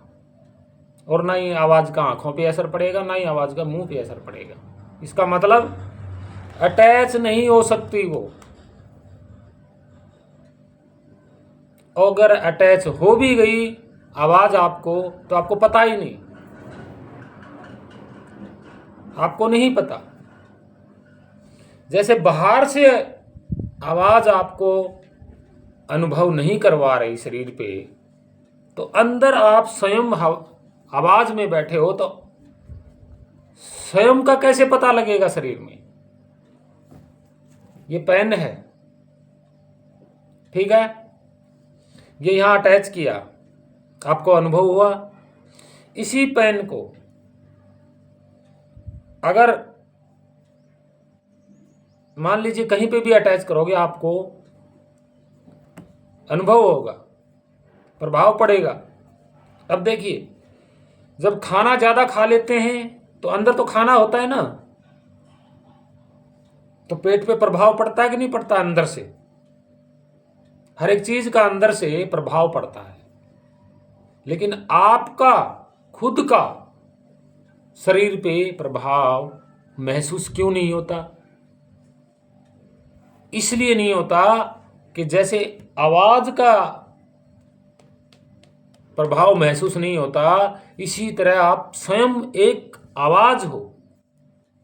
और ना ही आवाज का आंखों पे असर पड़ेगा, ना ही आवाज का मुंह पे असर पड़ेगा। इसका मतलब अटैच नहीं हो सकती वो। अगर अटैच हो भी गई आवाज आपको, तो आपको पता ही नहीं, आपको नहीं पता। जैसे बाहर से आवाज आपको अनुभव नहीं करवा रही शरीर पे, तो अंदर आप स्वयं आवाज में बैठे हो, तो स्वयं का कैसे पता लगेगा शरीर में? ये पेन है, ठीक है, ये यहां अटैच किया, आपको अनुभव हुआ। इसी पेन को अगर मान लीजिए कहीं पे भी अटैच करोगे, आपको अनुभव होगा, प्रभाव पड़ेगा। अब देखिए, जब खाना ज्यादा खा लेते हैं तो अंदर तो खाना होता है ना, तो पेट पे प्रभाव पड़ता है कि नहीं पड़ता? अंदर से हर एक चीज का अंदर से प्रभाव पड़ता है। लेकिन आपका खुद का शरीर पे प्रभाव महसूस क्यों नहीं होता? इसलिए नहीं होता कि जैसे आवाज का प्रभाव महसूस नहीं होता, इसी तरह आप स्वयं एक आवाज हो,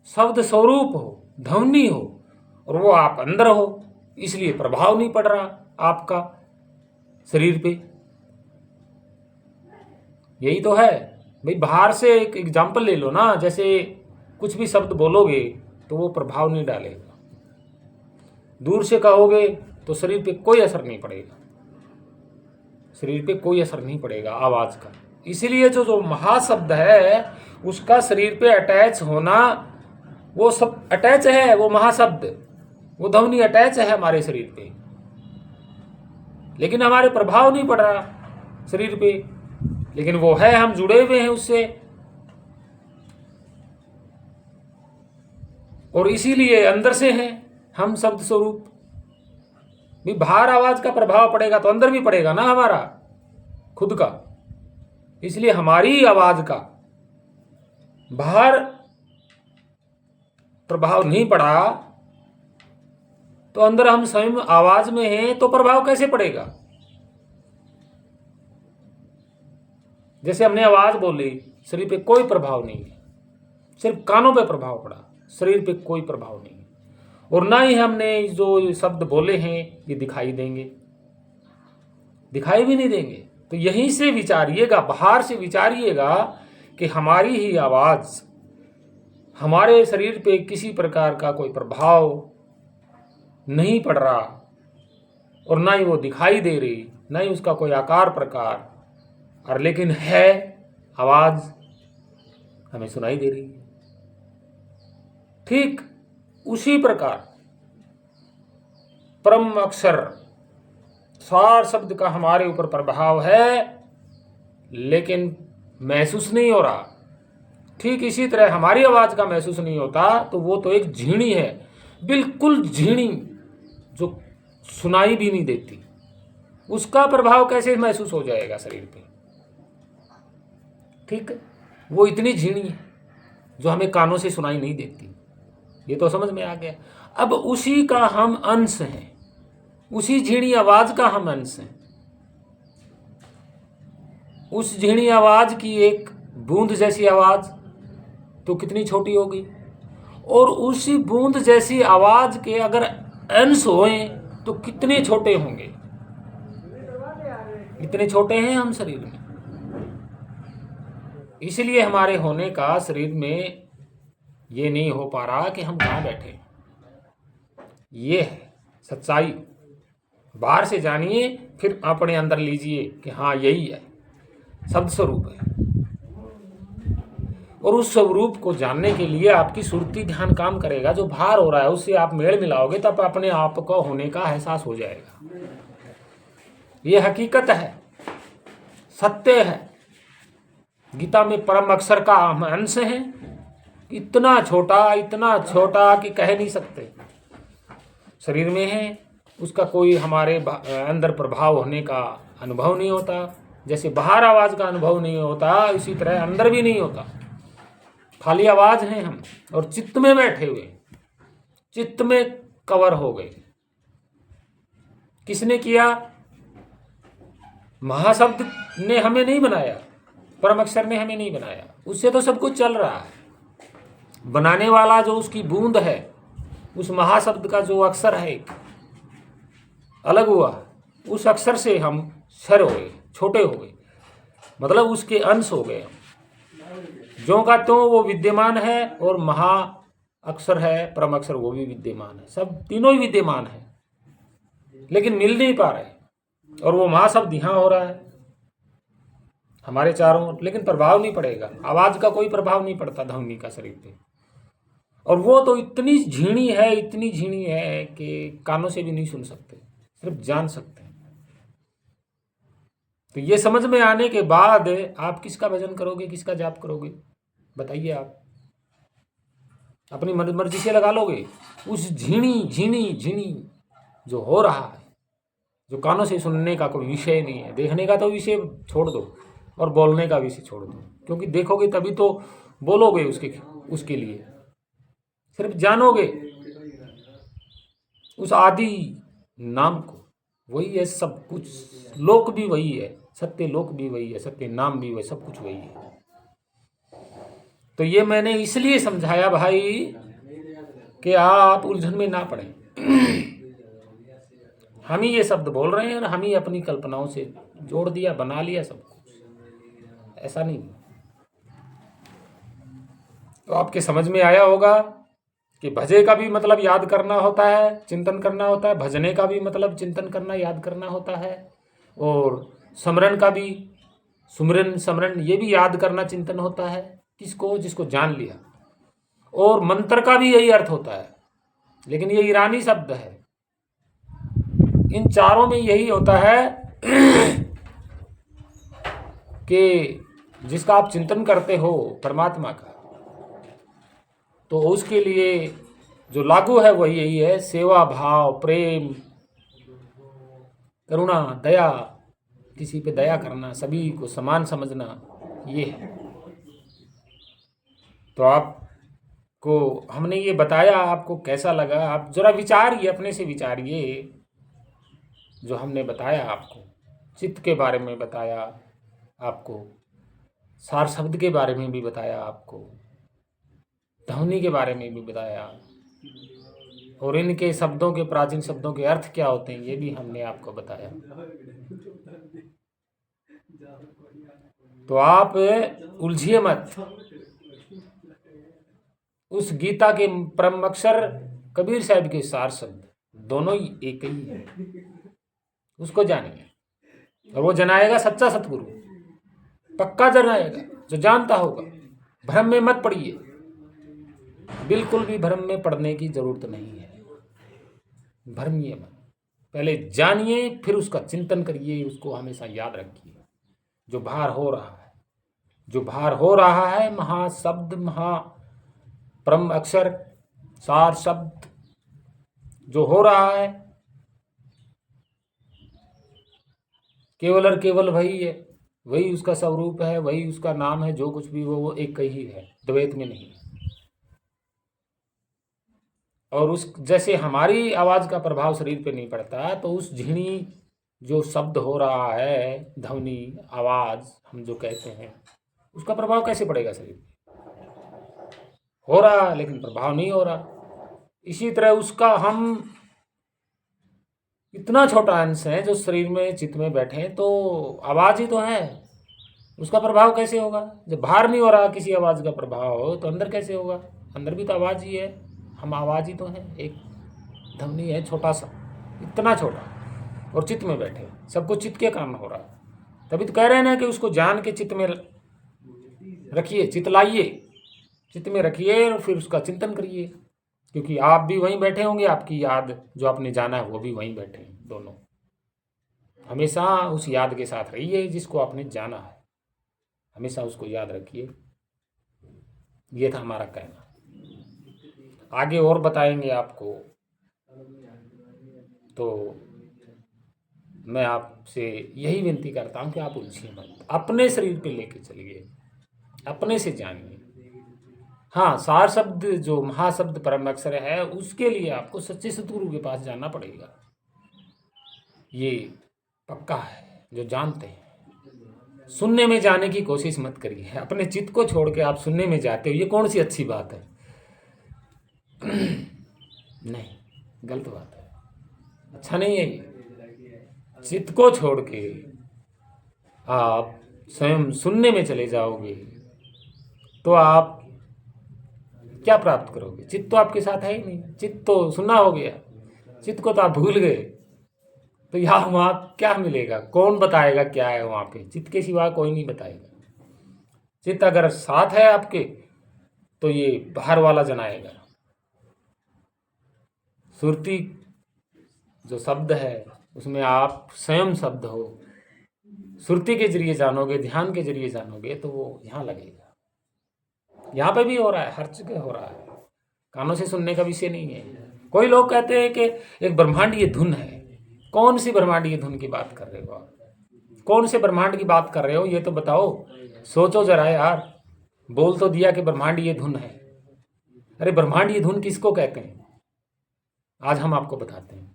शब्द स्वरूप हो, ध्वनि हो, और वो आप अंदर हो, इसलिए प्रभाव नहीं पड़ रहा आपका शरीर पे। यही तो है भाई। बाहर से एक एग्जाम्पल ले लो ना, जैसे कुछ भी शब्द बोलोगे तो वो प्रभाव नहीं डालेगा, दूर से कहोगे तो शरीर पे कोई असर नहीं पड़ेगा, शरीर पे कोई असर नहीं पड़ेगा आवाज का। इसीलिए जो महाशब्द है उसका शरीर पे अटैच होना, वो सब अटैच है, वो महाशब्द, वो ध्वनि अटैच है हमारे शरीर पे, लेकिन हमारे प्रभाव नहीं पड़ रहा शरीर पे, लेकिन वो है, हम जुड़े हुए हैं उससे। और इसीलिए अंदर से हैं हम शब्द स्वरूप। भी बाहर आवाज का प्रभाव पड़ेगा तो अंदर भी पड़ेगा ना हमारा खुद का, इसलिए हमारी आवाज का बाहर प्रभाव नहीं पड़ा, तो अंदर हम स्वयं आवाज में हैं तो प्रभाव कैसे पड़ेगा? जैसे हमने आवाज बोली, शरीर पे कोई प्रभाव नहीं है, सिर्फ कानों पे प्रभाव पड़ा, शरीर पे कोई प्रभाव नहीं है। और ना ही हमने जो शब्द बोले हैं ये दिखाई देंगे, दिखाई भी नहीं देंगे। तो यहीं से विचारिएगा, बाहर से विचारिएगा कि हमारी ही आवाज हमारे शरीर पे किसी प्रकार का कोई प्रभाव नहीं पड़ रहा, और ना ही वो दिखाई दे रही, ना ही उसका कोई आकार प्रकार, और लेकिन है आवाज हमें सुनाई दे रही है। ठीक उसी प्रकार परम अक्षर सार शब्द का हमारे ऊपर प्रभाव है, लेकिन महसूस नहीं हो रहा। ठीक इसी तरह हमारी आवाज का महसूस नहीं होता, तो वो तो एक झीणी है, बिल्कुल झीणी, जो सुनाई भी नहीं देती। उसका प्रभाव कैसे महसूस हो जाएगा शरीर पे? ठीक है, वो इतनी झीणी है जो हमें कानों से सुनाई नहीं देती। ये तो समझ में आ गया। अब उसी का हम अंश हैं, उसी झीणी आवाज का हम अंश हैं। उस झीणी आवाज की एक बूंद जैसी आवाज तो कितनी छोटी होगी, और उसी बूंद जैसी आवाज के अगर अंश होए तो कितने छोटे होंगे। इतने छोटे हैं हम शरीर में। इसलिए हमारे होने का शरीर में ये नहीं हो पा रहा कि हम कहाँ बैठे। ये है सच्चाई। बाहर से जानिए, फिर अपने अंदर लीजिए कि हाँ यही है, शब्द स्वरूप है। और उस स्वरूप को जानने के लिए आपकी सुरती ध्यान काम करेगा। जो बाहर हो रहा है उससे आप मेल मिलाओगे, तब अपने आप को होने का एहसास हो जाएगा। ये हकीकत है, सत्य है। गीता में परम अक्षर का हम अंश हैं। इतना छोटा कि कह नहीं सकते। शरीर में है, उसका कोई हमारे अंदर प्रभाव होने का अनुभव नहीं होता। जैसे बाहर आवाज का अनुभव नहीं होता, इसी तरह अंदर भी नहीं होता। खाली आवाज हैं हम, और चित्त में बैठे हुए, चित्त में कवर हो गए। किसने किया? महाशब्द ने हमें नहीं बनाया, परम अक्षर ने हमें नहीं बनाया। उससे तो सब कुछ चल रहा है। बनाने वाला जो उसकी बूंद है, उस महाशब्द का जो अक्षर है एक अलग हुआ, उस अक्षर से हम क्षर हो गए, छोटे हो गए, मतलब उसके अंश हो गए। जो का तो वो विद्यमान है, और महा अक्षर है, परम अक्षर, वो भी विद्यमान है। सब तीनों ही विद्यमान है, लेकिन मिल नहीं पा रहे। और वो महाशब्द यहाँ हो रहा है हमारे चारों ओर, लेकिन प्रभाव नहीं पड़ेगा। आवाज का कोई प्रभाव नहीं पड़ता ध्वनि का शरीर पे। और वो तो इतनी झीणी है, इतनी झीणी है कि कानों से भी नहीं सुन सकते, सिर्फ जान सकते हैं। तो ये समझ में आने के बाद आप किसका भजन करोगे, किसका जाप करोगे? बताइए। आप अपनी मर्जी से लगा लोगे उस झीणी जो हो रहा है, जो कानों से सुनने का कोई विषय नहीं है। देखने का तो विषय छोड़ दो, और बोलने का विषय छोड़ दो, क्योंकि देखोगे तभी तो बोलोगे उसके लिए। सिर्फ जानोगे उस आदि नाम को, वही है सब कुछ। लोक भी वही है, सत्य लोक भी वही है, सत्य नाम भी वही, सब कुछ वही है। तो ये मैंने इसलिए समझाया भाई कि आप उलझन में ना पड़े। हम ही ये शब्द बोल रहे हैं, और हम ही अपनी कल्पनाओं से जोड़ दिया, बना लिया सब कुछ। ऐसा नहीं। तो आपके समझ में आया होगा कि भजे का भी मतलब याद करना होता है, चिंतन करना होता है। भजने का भी मतलब चिंतन करना, याद करना होता है। और स्मरण का भी, सुमरन समरण, ये भी याद करना, चिंतन होता है। किसको? जिसको जान लिया। और मंत्र का भी यही अर्थ होता है, लेकिन ये ईरानी शब्द है। इन चारों में यही होता है कि जिसका आप चिंतन करते हो परमात्मा का, तो उसके लिए जो लागू है वही यही है: सेवा भाव, प्रेम, करुणा, दया, किसी पे दया करना, सभी को समान समझना, ये है। तो आप को हमने ये बताया, आपको कैसा लगा? आप जरा विचारिए, अपने से विचारिए। जो हमने बताया आपको, चित्त के बारे में बताया आपको, सार शब्द के बारे में भी बताया आपको, ध्वनि के बारे में भी बताया, और इनके शब्दों के, प्राचीन शब्दों के अर्थ क्या होते हैं ये भी हमने आपको बताया। तो आप उलझिए मत। उस गीता के परम अक्षर कबीर साहब के सार शब्द दोनों ही एक ही है, उसको जानिए। और वो जनाएगा सच्चा सतगुरु, पक्का जनाएगा, जो जानता होगा। भ्रम में मत पड़िए, बिल्कुल भी भ्रम में पड़ने की जरूरत नहीं है। भ्रमिए मत, पहले जानिए, फिर उसका चिंतन करिए, उसको हमेशा याद रखिए। जो भार हो रहा है, जो भार हो रहा है, महाशब्द, महा परम अक्षर, सार शब्द जो हो रहा है, केवल और केवल वही है, वही उसका स्वरूप है, वही उसका नाम है। जो कुछ भी वो एक ही है, द्वैत में नहीं है। और उस जैसे हमारी आवाज़ का प्रभाव शरीर पे नहीं पड़ता, तो उस झिणी जो शब्द हो रहा है, ध्वनि, आवाज़ हम जो कहते हैं, उसका प्रभाव कैसे पड़ेगा शरीर पे? हो रहा है लेकिन प्रभाव नहीं हो रहा। इसी तरह उसका हम इतना छोटा अंश है जो शरीर में, चित्त में बैठे हैं, तो आवाज़ ही तो है, उसका प्रभाव कैसे होगा? जब बाहर नहीं हो रहा किसी आवाज़ का प्रभाव हो, तो अंदर कैसे होगा? अंदर भी तो आवाज़ ही है, हम आवाज़ ही तो हैं। एक ध्वनि है, छोटा सा, इतना छोटा, और चित्त में बैठे, सब कुछ चित्त के कारण हो रहा है। तभी तो कह रहे हैं ना कि उसको जान के चित्त में रखिए, चित्त लाइए, चित्त में रखिए, और फिर उसका चिंतन करिए। क्योंकि आप भी वहीं बैठे होंगे, आपकी याद जो आपने जाना है वो भी वहीं बैठे हैं। दोनों हमेशा उस याद के साथ रहिए जिसको आपने जाना है, हमेशा उसको याद रखिए। ये था हमारा कहना। आगे और बताएंगे आपको, तो मैं आपसे यही विनती करता हूँ कि आप उलझिए मत, अपने शरीर पे लेके चलिए, अपने से जानिए। हाँ, सार शब्द जो महाशब्द परम अक्षर है, उसके लिए आपको सच्चे सतगुरु के पास जाना पड़ेगा, ये पक्का है। जो जानते हैं, सुनने में जाने की कोशिश मत करिए। अपने चित्त को छोड़ के आप सुनने में जाते हो, ये कौन सी अच्छी बात है? नहीं, गलत बात है, अच्छा नहीं है ये। चित्त को छोड़ के आप स्वयं सुनने में चले जाओगे तो आप क्या प्राप्त करोगे? चित्त तो आपके साथ है ही नहीं, चित्त तो सुना हो गया, चित्त को तो आप भूल गए। तो यहाँ वहाँ क्या मिलेगा? कौन बताएगा क्या है वहाँ पे? चित्त के सिवा कोई नहीं बताएगा। चित्त अगर साथ है आपके, तो ये बाहर वाला जनाएगा। सुरती जो शब्द है, उसमें आप स्वयं शब्द हो, सुरती के जरिए जानोगे, ध्यान के जरिए जानोगे, तो वो यहाँ लगेगा। यहाँ पे भी हो रहा है, हर जगह हो रहा है, कानों से सुनने का विषय नहीं है। कोई लोग कहते हैं कि एक ब्रह्मांडीय धुन है। कौन सी ब्रह्मांडीय धुन की बात कर रहे हो आप? कौन से ब्रह्मांड की बात कर रहे हो, ये तो बताओ, सोचो जरा यार। बोल तो दिया कि ब्रह्मांडीय धुन है। अरे ब्रह्मांडीय धुन किसको कहते हैं? आज हम आपको बताते हैं।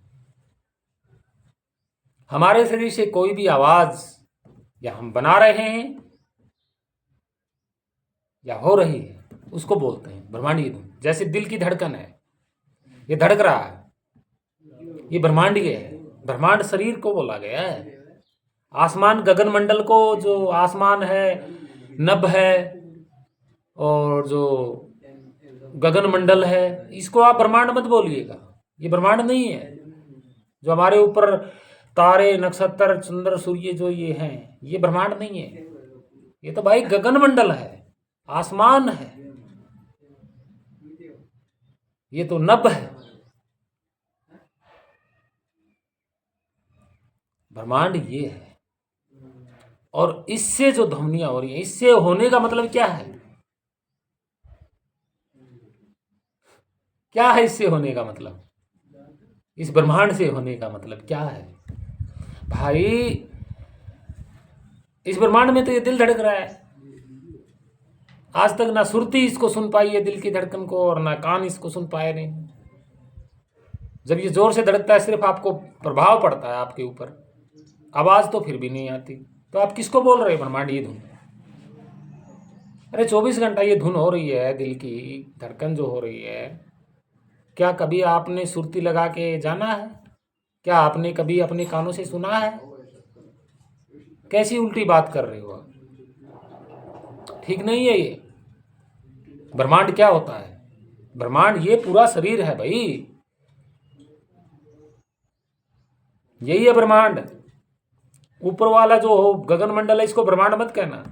हमारे शरीर से कोई भी आवाज या हम बना रहे हैं या हो रही है, उसको बोलते हैं ब्रह्मांडीय धुन। जैसे दिल की धड़कन है, ये धड़क रहा है, ये ब्रह्मांडीय है। ब्रह्मांड शरीर को बोला गया है। आसमान, गगन मंडल को, जो आसमान है, नभ है, और जो गगन मंडल है, इसको आप ब्रह्मांड मत बोलिएगा, ये ब्रह्मांड नहीं है। जो हमारे ऊपर तारे, नक्षत्र, चंद्र, सूर्य जो ये हैं, ये ब्रह्मांड नहीं है। ये तो भाई गगन मंडल है, आसमान है, ये तो नभ है। ब्रह्मांड ये है। और इससे जो ध्वनियां हो रही हैं, इससे होने का मतलब क्या है? क्या है इससे होने का मतलब? इस ब्रह्मांड से होने का मतलब क्या है भाई? इस ब्रह्मांड में तो ये दिल धड़क रहा है, आज तक ना सुरती इसको सुन पाई है दिल की धड़कन को, और ना कान इसको सुन पाए नहीं। जब ये जोर से धड़कता है सिर्फ आपको प्रभाव पड़ता है आपके ऊपर, आवाज तो फिर भी नहीं आती। तो आप किसको बोल रहे हो ब्रह्मांड ये धुन? अरे 24 घंटा ये धुन हो रही है, दिल की धड़कन जो हो रही है, क्या कभी आपने सुरती लगा के जाना है? क्या आपने कभी अपने कानों से सुना है? कैसी उल्टी बात कर रहे हो आप? ठीक नहीं है ये। ब्रह्मांड क्या होता है? ब्रह्मांड ये पूरा शरीर है भाई, यही है ब्रह्मांड। ऊपर वाला जो हो गगन मंडल है, इसको ब्रह्मांड मत कहना।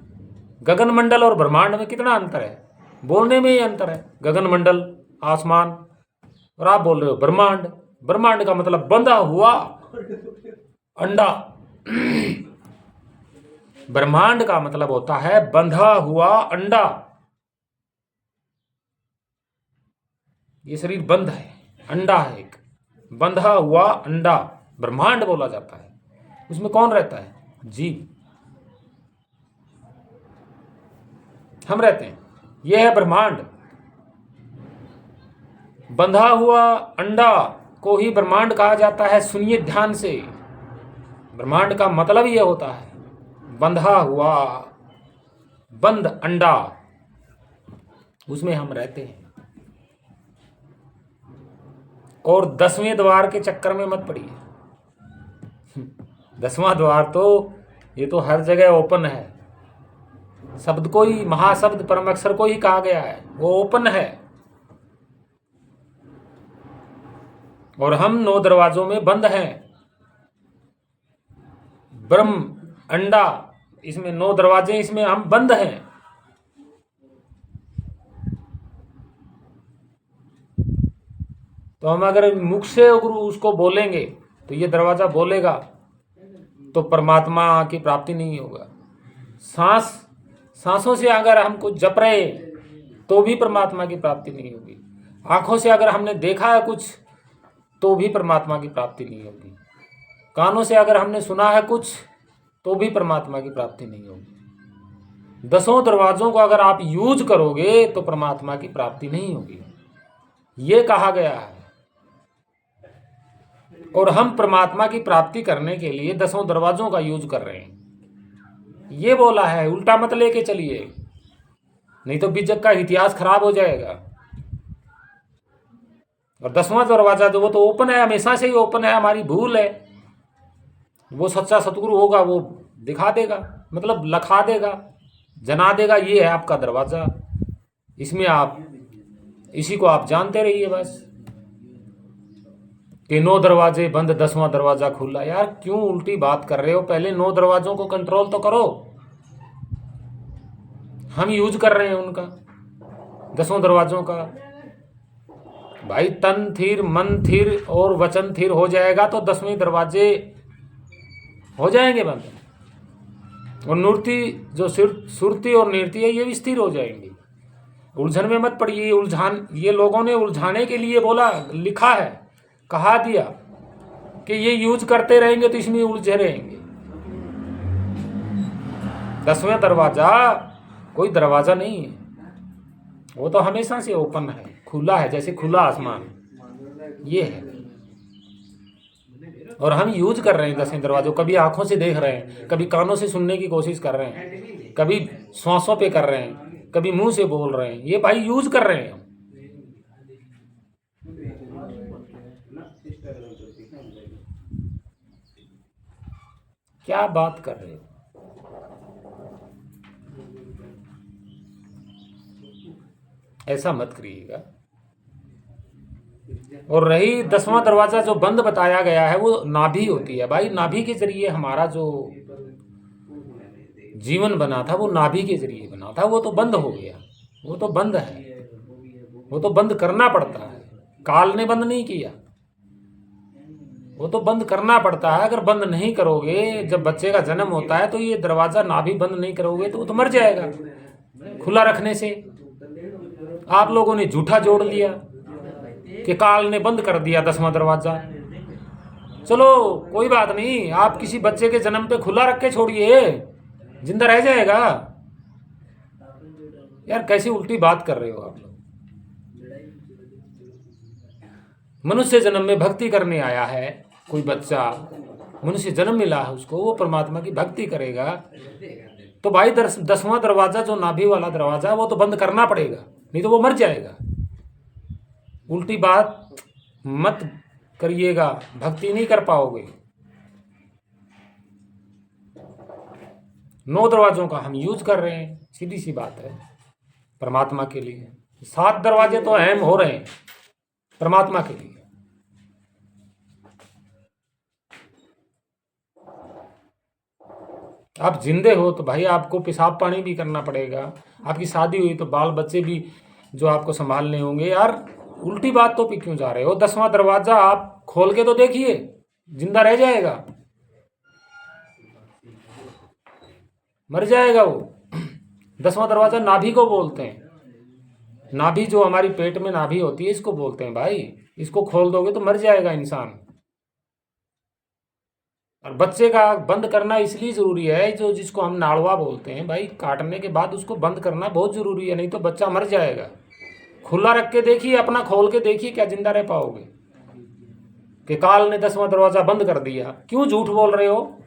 गगन मंडल और ब्रह्मांड में कितना अंतर है, बोलने में ही अंतर है। गगन मंडल आसमान, और आप बोल रहे हो ब्रह्मांड। ब्रह्मांड का मतलब बंधा हुआ अंडा। ब्रह्मांड का मतलब होता है बंधा हुआ अंडा। ये शरीर बंद है, अंडा है, एक बंधा हुआ अंडा ब्रह्मांड बोला जाता है। उसमें कौन रहता है? जीव, हम रहते हैं। यह है ब्रह्मांड। बंधा हुआ अंडा को ही ब्रह्मांड कहा जाता है। सुनिए ध्यान से, ब्रह्मांड का मतलब यह होता है बंधा हुआ, बंद अंडा, उसमें हम रहते हैं। और 10वें द्वार के चक्कर में मत पड़िए। 10वां द्वार तो ये तो हर जगह ओपन है। शब्द को ही, महाशब्द परम अक्षर को ही कहा गया है, वो ओपन है। और हम 9 दरवाजों में बंद हैं। ब्रह्म अंडा, इसमें 9 दरवाजे, इसमें हम बंद हैं। तो हम अगर मुख से उसको बोलेंगे तो ये दरवाजा बोलेगा, तो परमात्मा की प्राप्ति नहीं होगा। सांसों से अगर हम कुछ जप रहे तो भी परमात्मा की प्राप्ति नहीं होगी। आंखों से अगर हमने देखा है कुछ तो भी परमात्मा की प्राप्ति नहीं होगी। कानों से अगर हमने सुना है कुछ तो भी परमात्मा की प्राप्ति नहीं होगी। 10 दरवाजों को अगर आप यूज करोगे तो परमात्मा की प्राप्ति नहीं होगी, ये कहा गया है। और हम परमात्मा की प्राप्ति करने के लिए 10 दरवाजों का यूज कर रहे हैं, ये बोला है। उल्टा मत लेके चलिए, नहीं तो बीजक का इतिहास खराब हो जाएगा। और 10वां दरवाजा जो वो तो ओपन है, हमेशा से ही ओपन है। हमारी भूल है। वो सच्चा सतगुरु होगा, वो दिखा देगा, मतलब लखा देगा, जना देगा, ये है आपका दरवाजा। इसमें आप, इसी को आप जानते रहिए बस कि 9 दरवाजे बंद, 10वां दरवाजा खुला। यार क्यों उल्टी बात कर रहे हो? पहले 9 दरवाजों को कंट्रोल तो करो। हम यूज कर रहे हैं उनका, 10 दरवाजों का। भाई तन थिर, मन थिर और वचन थिर हो जाएगा तो 10वें दरवाजे हो जाएंगे बंद। और मूर्ति जो सुरती और नीरती है, ये भी स्थिर हो जाएंगी। उलझन में मत पड़िए। उलझान, ये लोगों ने उलझाने के लिए बोला, लिखा है, कहा दिया कि ये यूज करते रहेंगे तो इसमें उलझे रहेंगे। 10वां दरवाजा कोई दरवाजा नहीं है, वो तो हमेशा से ओपन है, खुला है, जैसे खुला आसमान ये है। और हम यूज कर रहे हैं 10वें दरवाजों। कभी आंखों से देख रहे हैं, कभी कानों से सुनने की कोशिश कर रहे हैं, कभी श्वासों पे कर रहे हैं, कभी मुंह से बोल रहे हैं। ये भाई यूज कर रहे हैं हम। क्या बात कर रहे हो? ऐसा मत करिएगा। और रही 10वां दरवाजा जो बंद बताया गया है, वो नाभि होती है भाई। नाभि के जरिए हमारा जो जीवन बना था वो नाभि के जरिए बना था, वो तो बंद हो गया, वो तो बंद है, वो तो बंद करना पड़ता है। काल ने बंद नहीं किया, वो तो बंद करना पड़ता है। अगर बंद नहीं करोगे, जब बच्चे का जन्म होता है तो ये दरवाजा नाभि बंद नहीं करोगे तो वो तो मर जाएगा खुला रखने से। आप लोगों ने झूठा जोड़ लिया कि काल ने बंद कर दिया 10वां दरवाजा। चलो कोई बात नहीं, आप किसी बच्चे के जन्म पे खुला रख के छोड़िए, जिंदा रह जाएगा। यार कैसी उल्टी बात कर रहे हो आप लोग। मनुष्य जन्म में भक्ति करने आया है, कोई बच्चा मनुष्य जन्म मिला है उसको, वो परमात्मा की भक्ति करेगा तो भाई 10वां दरवाजा जो नाभि वाला दरवाजा वो तो बंद करना पड़ेगा, नहीं तो वो मर जाएगा। उल्टी बात मत करिएगा, भक्ति नहीं कर पाओगे। 9 दरवाजों का हम यूज कर रहे हैं, सीधी सी बात है परमात्मा के लिए। 7 दरवाजे तो अहम हो रहे हैं परमात्मा के लिए। आप जिंदे हो तो भाई आपको पेशाब पानी भी करना पड़ेगा, आपकी शादी हुई तो बाल बच्चे भी जो आपको संभालने होंगे। यार उल्टी बात तो पे क्यों जा रहे हो। 10वां दरवाजा आप खोल के तो देखिए, जिंदा रह जाएगा, मर जाएगा वो। 10वां दरवाजा नाभि को बोलते हैं, नाभि जो हमारी पेट में नाभि होती है इसको बोलते हैं भाई। इसको खोल दोगे तो मर जाएगा इंसान। और बच्चे का बंद करना इसलिए जरूरी है, जो जिसको हम नाड़वा बोलते हैं भाई, काटने के बाद उसको बंद करना बहुत जरूरी है, नहीं तो बच्चा मर जाएगा। खुला रख के देखिए, अपना खोल के देखिए, क्या जिंदा रह पाओगे। कि काल ने 10वां दरवाजा बंद कर दिया, क्यों झूठ बोल रहे हो।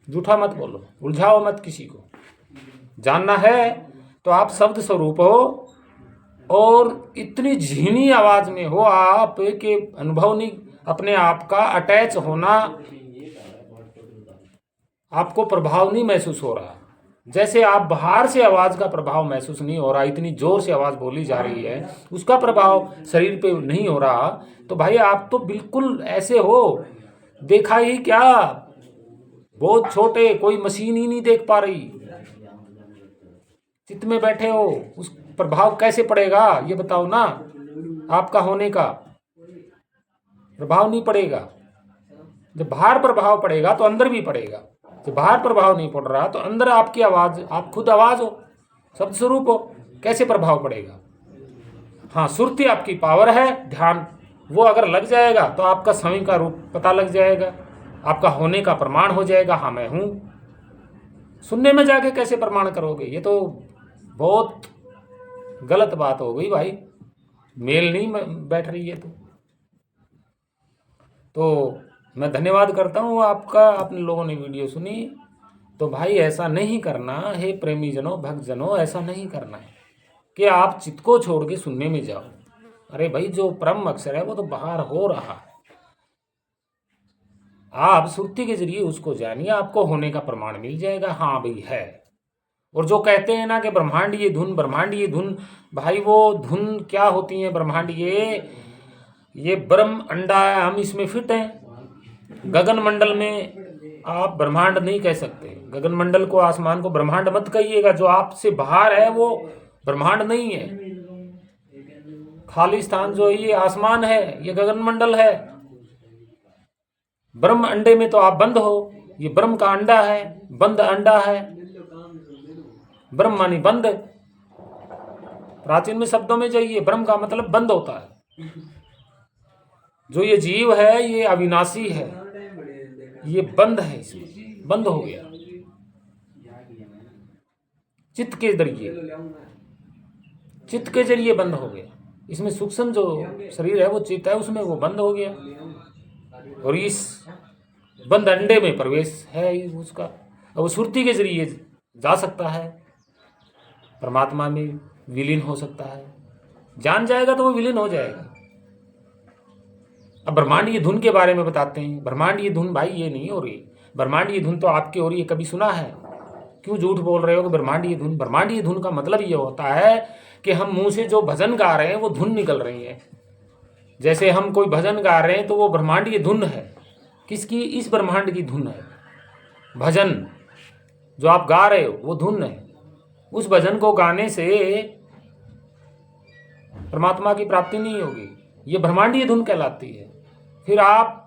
झूठा मत बोलो, उलझाओ मत किसी को। जानना है तो आप शब्द स्वरूप हो और इतनी झीनी आवाज में हो आप के अनुभव नहीं, अपने आप का अटैच होना, आपको प्रभाव नहीं महसूस हो रहा। जैसे आप बाहर से आवाज का प्रभाव महसूस नहीं हो रहा, इतनी जोर से आवाज बोली जा रही है उसका प्रभाव शरीर पे नहीं हो रहा, तो भाई आप तो बिल्कुल ऐसे हो, देखा ही क्या, बहुत छोटे, कोई मशीन ही नहीं देख पा रही। चित्त में बैठे हो, उस प्रभाव कैसे पड़ेगा ये बताओ ना। आपका होने का प्रभाव नहीं पड़ेगा। जब बाहर प्रभाव पड़ेगा तो अंदर भी पड़ेगा। जब बाहर प्रभाव नहीं पड़ रहा तो अंदर आपकी आवाज, आप खुद आवाज हो, शब्द स्वरूप हो, कैसे प्रभाव पड़ेगा। हाँ, सुरती आपकी पावर है, ध्यान वो अगर लग जाएगा तो आपका स्वयं का रूप पता लग जाएगा, आपका होने का प्रमाण हो जाएगा, हाँ मैं हूं। सुनने में जाके कैसे प्रमाण करोगे, ये तो बहुत गलत बात हो गई भाई, मेल नहीं बैठ रही है। तो मैं धन्यवाद करता हूँ आपका, आपने लोगों ने वीडियो सुनी। तो भाई ऐसा नहीं करना है प्रेमी जनों, भक्त जनों, ऐसा नहीं करना है कि आप चित्त को छोड़ के सुनने में जाओ। अरे भाई जो परम अक्षर है वो तो बाहर हो रहा है, आप सुरती के जरिए उसको जानिए, आपको होने का प्रमाण मिल जाएगा, हाँ भाई है। और जो कहते हैं ना कि ब्रह्मांडीय धुन, ब्रह्मांडीय धुन, भाई वो धुन क्या होती है ब्रह्मांडीय, ये ब्रह्म अंडा है, हम इसमें फिट हैं। गगन मंडल में आप ब्रह्मांड नहीं कह सकते, गगन मंडल को, आसमान को ब्रह्मांड मत कहिएगा। जो आपसे बाहर है वो ब्रह्मांड नहीं है। खाली स्थान जो है ये आसमान है, ये गगन मंडल है। ब्रह्म अंडे में तो आप बंद हो, ये ब्रह्म का अंडा है, बंद अंडा है। ब्रह्म मानी बंद, प्राचीन में शब्दों में जाइए, ब्रह्म का मतलब बंद होता है। जो ये जीव है ये अविनाशी है, ये बंद है, इसमें बंद हो गया चित्त के जरिए, चित्त के जरिए बंद हो गया। इसमें सूक्ष्म जो शरीर है वो चित्त है, उसमें वो बंद हो गया और इस बंद अंडे में प्रवेश है उसका। अब वो सुरती के जरिए जा सकता है, परमात्मा में विलीन हो सकता है, जान जाएगा तो वो विलीन हो जाएगा। अब ब्रह्मांडीय धुन के बारे में बताते हैं। ब्रह्मांडीय धुन भाई ये नहीं हो रही, ब्रह्मांडीय धुन तो आपकी हो रही है, कभी सुना है? क्यों झूठ बोल रहे हो कि ब्रह्मांडीय धुन? ब्रह्मांडीय धुन का मतलब ये होता है कि हम मुंह से जो भजन गा रहे हैं वो धुन निकल रही है। जैसे हम कोई भजन गा रहे हैं तो वो ब्रह्मांडीय धुन है। किसकी? इस ब्रह्मांड की धुन है। भजन जो आप गा रहे हो वो धुन है। उस भजन को गाने से परमात्मा की प्राप्ति नहीं होगी, ये ब्रह्मांडीय धुन कहलाती है। फिर आप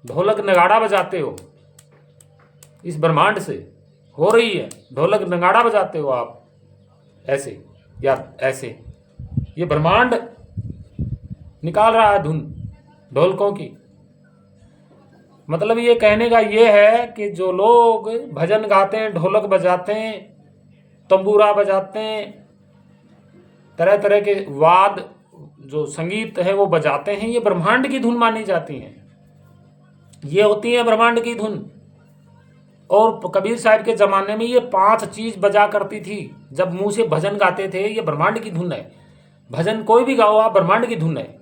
ढोलक नगाड़ा बजाते हो, इस ब्रह्मांड से हो रही है, ढोलक नगाड़ा बजाते हो आप ऐसे या ऐसे, ये ब्रह्मांड निकाल रहा है धुन ढोलकों की। मतलब ये कहने का ये है कि जो लोग भजन गाते हैं, ढोलक बजाते हैं, तंबूरा बजाते हैं, तरह तरह के वाद जो संगीत है वो बजाते हैं, ये ब्रह्मांड की धुन मानी जाती हैं। ये होती है ब्रह्मांड की धुन। और कबीर साहब के ज़माने में ये 5 चीज़ बजा करती थी जब मुंह से भजन गाते थे। ये ब्रह्मांड की धुन है। भजन कोई भी गाओ आप, ब्रह्मांड की धुन है।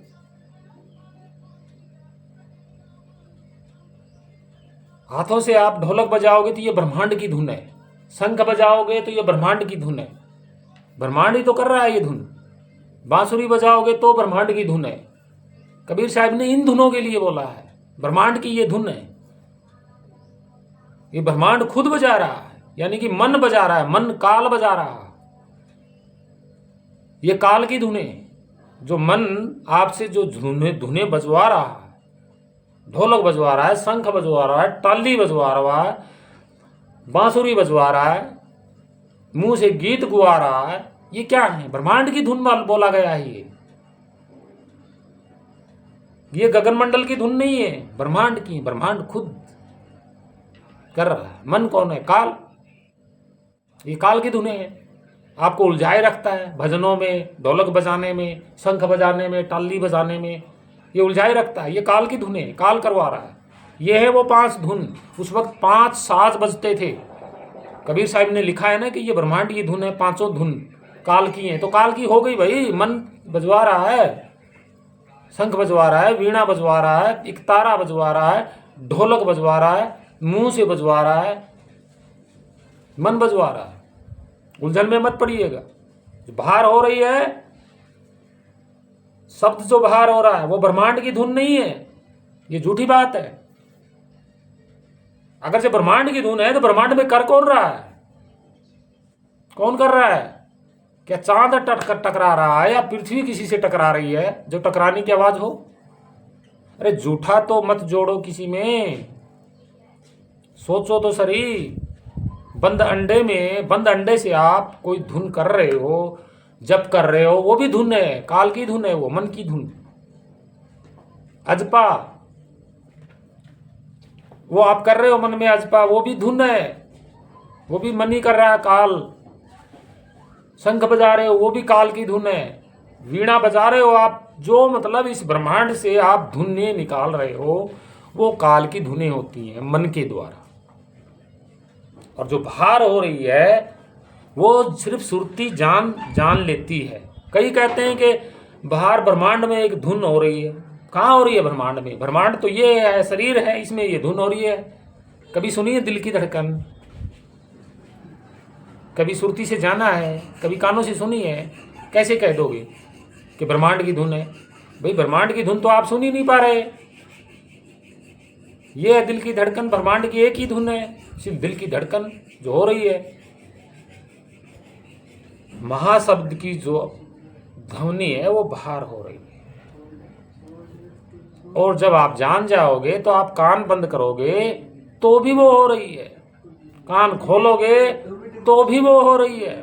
हाथों से आप ढोलक बजाओगे तो ये ब्रह्मांड की धुन है। शंख बजाओगे तो ये ब्रह्मांड की धुन है। ब्रह्मांड ही तो कर रहा है ये धुन। बांसुरी बजाओगे तो ब्रह्मांड की धुन है। कबीर साहब ने इन धुनों के लिए बोला है, ब्रह्मांड की ये धुन है। ये ब्रह्मांड खुद बजा रहा है, यानी कि मन बजा रहा है, मन काल बजा रहा है। ये काल की धुने, जो मन आपसे जो धुने बजवा रहा है, ढोलक बजवा रहा है, शंख बजवा रहा है, टाली बजवा रहा है, बांसुरी बजवा रहा है, मुंह से गीत गुआ रहा है, ये क्या है? ब्रह्मांड की धुन बोला गया है। ये गगनमंडल की धुन नहीं है, ब्रह्मांड की। ब्रह्मांड खुद कर रहा है। मन कौन है? काल। ये काल की धुने हैं। आपको उलझाए रखता है भजनों में, ढोलक बजाने में, शंख बजाने में, टाली बजाने में, ये उलझाए रखता है। ये काल की धुने, काल करवा रहा है। ये है वो 5 धुन। उस वक्त 5 साज बजते थे। कबीर साहब ने लिखा है ना कि ये ब्रह्मांड की धुन है, 5 धुन काल की हैं। तो काल की हो गई भाई। मन बजवा रहा है, शंख बजवा रहा है, वीणा बजवा रहा है, एक तारा बजवा रहा है, ढोलक बजवा रहा है, मुंह से बजवा रहा है, मन बजवा रहा है। उलझन में मत पड़िएगा। जो बाहर हो रही है, शब्द जो बाहर हो रहा है वो ब्रह्मांड की धुन नहीं है। ये झूठी बात है। अगर से ब्रह्मांड की धुन है तो ब्रह्मांड में कर कौन रहा है? कौन कर रहा है? क्या चांद टकरा रहा है या पृथ्वी किसी से टकरा रही है जो टकराने की आवाज हो? अरे झूठा तो मत जोड़ो किसी में, सोचो तो सही। बंद अंडे से आप कोई धुन कर रहे हो, जप कर रहे हो, वो भी धुन है। काल की धुन है वो, मन की धुन। अजपा वो आप कर रहे हो मन में, अजपा वो भी धुन है, वो भी मन ही कर रहा है, काल। शंख बजा रहे हो वो भी काल की धुन है। वीणा बजा रहे हो आप, जो मतलब इस ब्रह्मांड से आप धुनें निकाल रहे हो वो काल की धुनें होती हैं, मन के द्वारा। और जो बाहर हो रही है वो सिर्फ सुरती जान लेती है। कई कहते हैं कि बाहर ब्रह्मांड में एक धुन हो रही है। कहाँ हो रही है ब्रह्मांड में? ब्रह्मांड तो ये है, शरीर है, इसमें ये धुन हो रही है। कभी सुनिए दिल की धड़कन, कभी सुरती से जाना है, कभी कानों से सुनी है। कैसे कह दोगे कि ब्रह्मांड की धुन है? भाई ब्रह्मांड की धुन तो आप सुन ही नहीं पा रहे। ये है दिल की धड़कन, ब्रह्मांड की एक ही धुन है, सिर्फ दिल की धड़कन जो हो रही है। महाशब्द की जो ध्वनि है वो बाहर हो रही है। और जब आप जान जाओगे तो आप कान बंद करोगे तो भी वो हो रही है, कान खोलोगे तो भी वो हो रही है।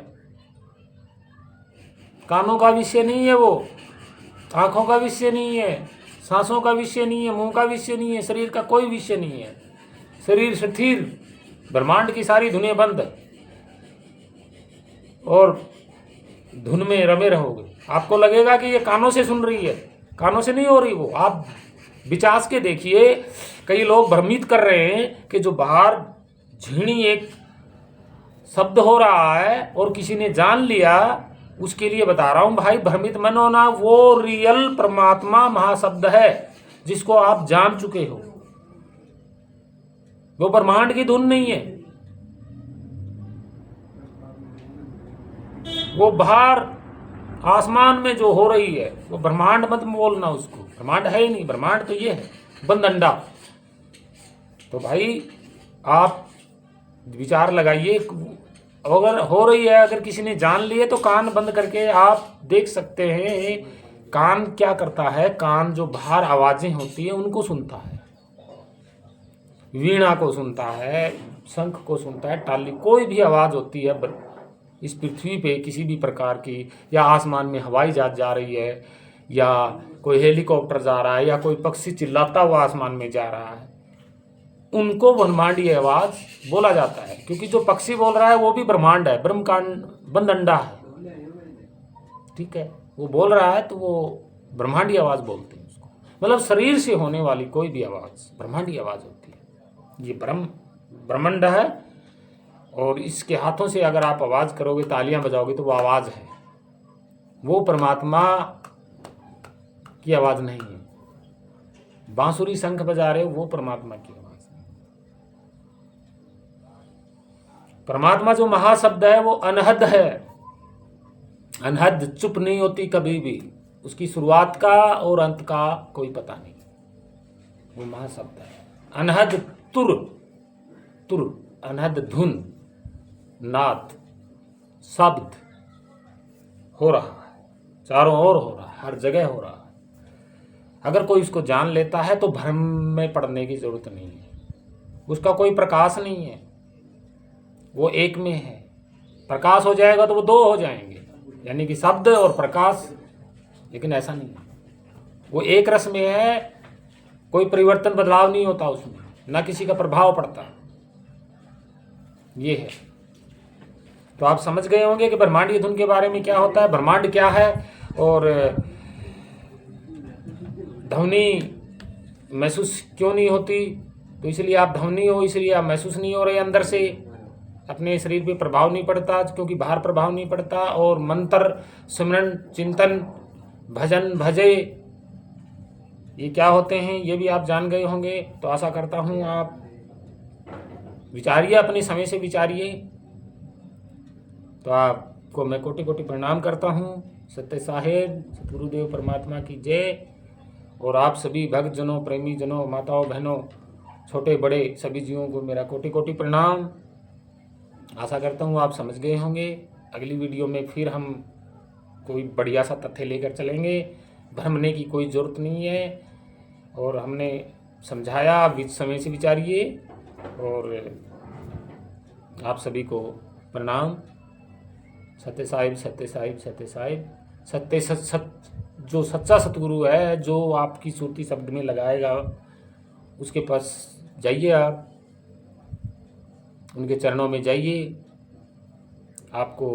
कानों का विषय नहीं है वो, आंखों का विषय नहीं है, सांसों का विषय नहीं है, मुंह का विषय नहीं है, शरीर का कोई विषय नहीं है। शरीर स्थिर, ब्रह्मांड की सारी धुनें बंद, और धुन में रमे रहोगे। आपको लगेगा कि ये कानों से सुन रही है, कानों से नहीं हो रही वो। आप विचास के देखिए, कई लोग भ्रमित कर रहे हैं कि जो बाहर झीणी एक शब्द हो रहा है और किसी ने जान लिया, उसके लिए बता रहा हूं भाई, भ्रमित मन होना। वो रियल परमात्मा महाशब्द है जिसको आप जान चुके हो। वो ब्रह्मांड की धुन नहीं है। वो बाहर आसमान में जो हो रही है वो ब्रह्मांड मत बोलना उसको, ब्रह्मांड है ही नहीं। ब्रह्मांड तो ये है, बंद अंडा। तो भाई आप विचार लगाइए, अगर हो रही है, अगर किसी ने जान ली है तो कान बंद करके आप देख सकते हैं। कान क्या करता है? कान जो बाहर आवाजें होती है उनको सुनता है, वीणा को सुनता है, शंख को सुनता है, टाली, कोई भी आवाज होती है इस पृथ्वी पे किसी भी प्रकार की, या आसमान में हवाई जहाज जा रही है, या कोई हेलीकॉप्टर जा रहा है, या कोई पक्षी चिल्लाता हुआ आसमान में जा रहा है, उनको ब्रह्मांडीय आवाज बोला जाता है, क्योंकि जो पक्षी बोल रहा है वो भी ब्रह्मांड है, ब्रह्म का बंद अंडा है, ठीक है। वो बोल रहा है तो वो ब्रह्मांडीय आवाज बोलते हैं उसको, मतलब शरीर से होने वाली कोई भी आवाज ब्रह्मांडीय आवाज होती है। ये ब्रह्मांड है, और इसके हाथों से अगर आप आवाज करोगे, तालियां बजाओगे, तो वो आवाज है, वो परमात्मा की आवाज नहीं है। बांसुरी शंख बजा रहे हो, वो परमात्मा की आवाज नहीं। परमात्मा जो महाशब्द है वो अनहद है, अनहद, चुप नहीं होती कभी भी, उसकी शुरुआत का और अंत का कोई पता नहीं, वो महाशब्द है। अनहद तुर, तुर अनहद धुन, नाद, शब्द हो रहा है, चारों ओर हो रहा है, हर जगह हो रहा है। अगर कोई इसको जान लेता है तो भ्रम में पड़ने की जरूरत नहीं है, उसका कोई प्रकाश नहीं है, वो एक में है। प्रकाश हो जाएगा तो वो दो हो जाएंगे, यानी कि शब्द और प्रकाश, लेकिन ऐसा नहीं है, वो एक रस में है, कोई परिवर्तन बदलाव नहीं होता उसमें, ना किसी का प्रभाव पड़ता, ये है। तो आप समझ गए होंगे कि ब्रह्मांडीय धुन के बारे में क्या होता है, ब्रह्मांड क्या है, और ध्वनि महसूस क्यों नहीं होती। तो इसलिए आप ध्वनि हो, इसलिए आप महसूस नहीं हो रहे अंदर से, अपने शरीर पे प्रभाव नहीं पड़ता, क्योंकि बाहर प्रभाव नहीं पड़ता। और मंत्र, सिमरन, चिंतन, भजन, भजे, ये क्या होते हैं ये भी आप जान गए होंगे। तो आशा करता हूँ आप विचारिए, अपने समय से विचारिए। तो आपको मैं कोटि कोटि प्रणाम करता हूँ। सत्य साहेब सतगुरुदेव परमात्मा की जय। और आप सभी भक्तजनों, प्रेमी जनों, माताओं, बहनों, छोटे बड़े सभी जीवों को मेरा कोटि कोटि प्रणाम। आशा करता हूँ आप समझ गए होंगे। अगली वीडियो में फिर हम कोई बढ़िया सा तथ्य लेकर चलेंगे, भ्रमने की कोई ज़रूरत नहीं है। और हमने समझाया, आप समय से विचारिए। और आप सभी को प्रणाम। सत्य साहिब, सत्य साहिब, सत्य साहिब, सत्य सत जो सच्चा सतगुरु है, जो आपकी सूरती शब्द में लगाएगा, उसके पास जाइए, आप उनके चरणों में जाइए, आपको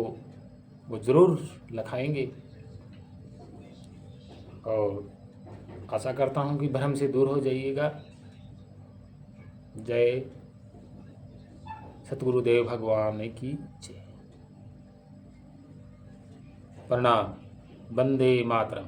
वो ज़रूर लखाएंगे। और आशा करता हूँ कि भ्रम से दूर हो जाइएगा। जय सतगुरुदेव भगवान की जय। प्रणाम। वंदे मातरम।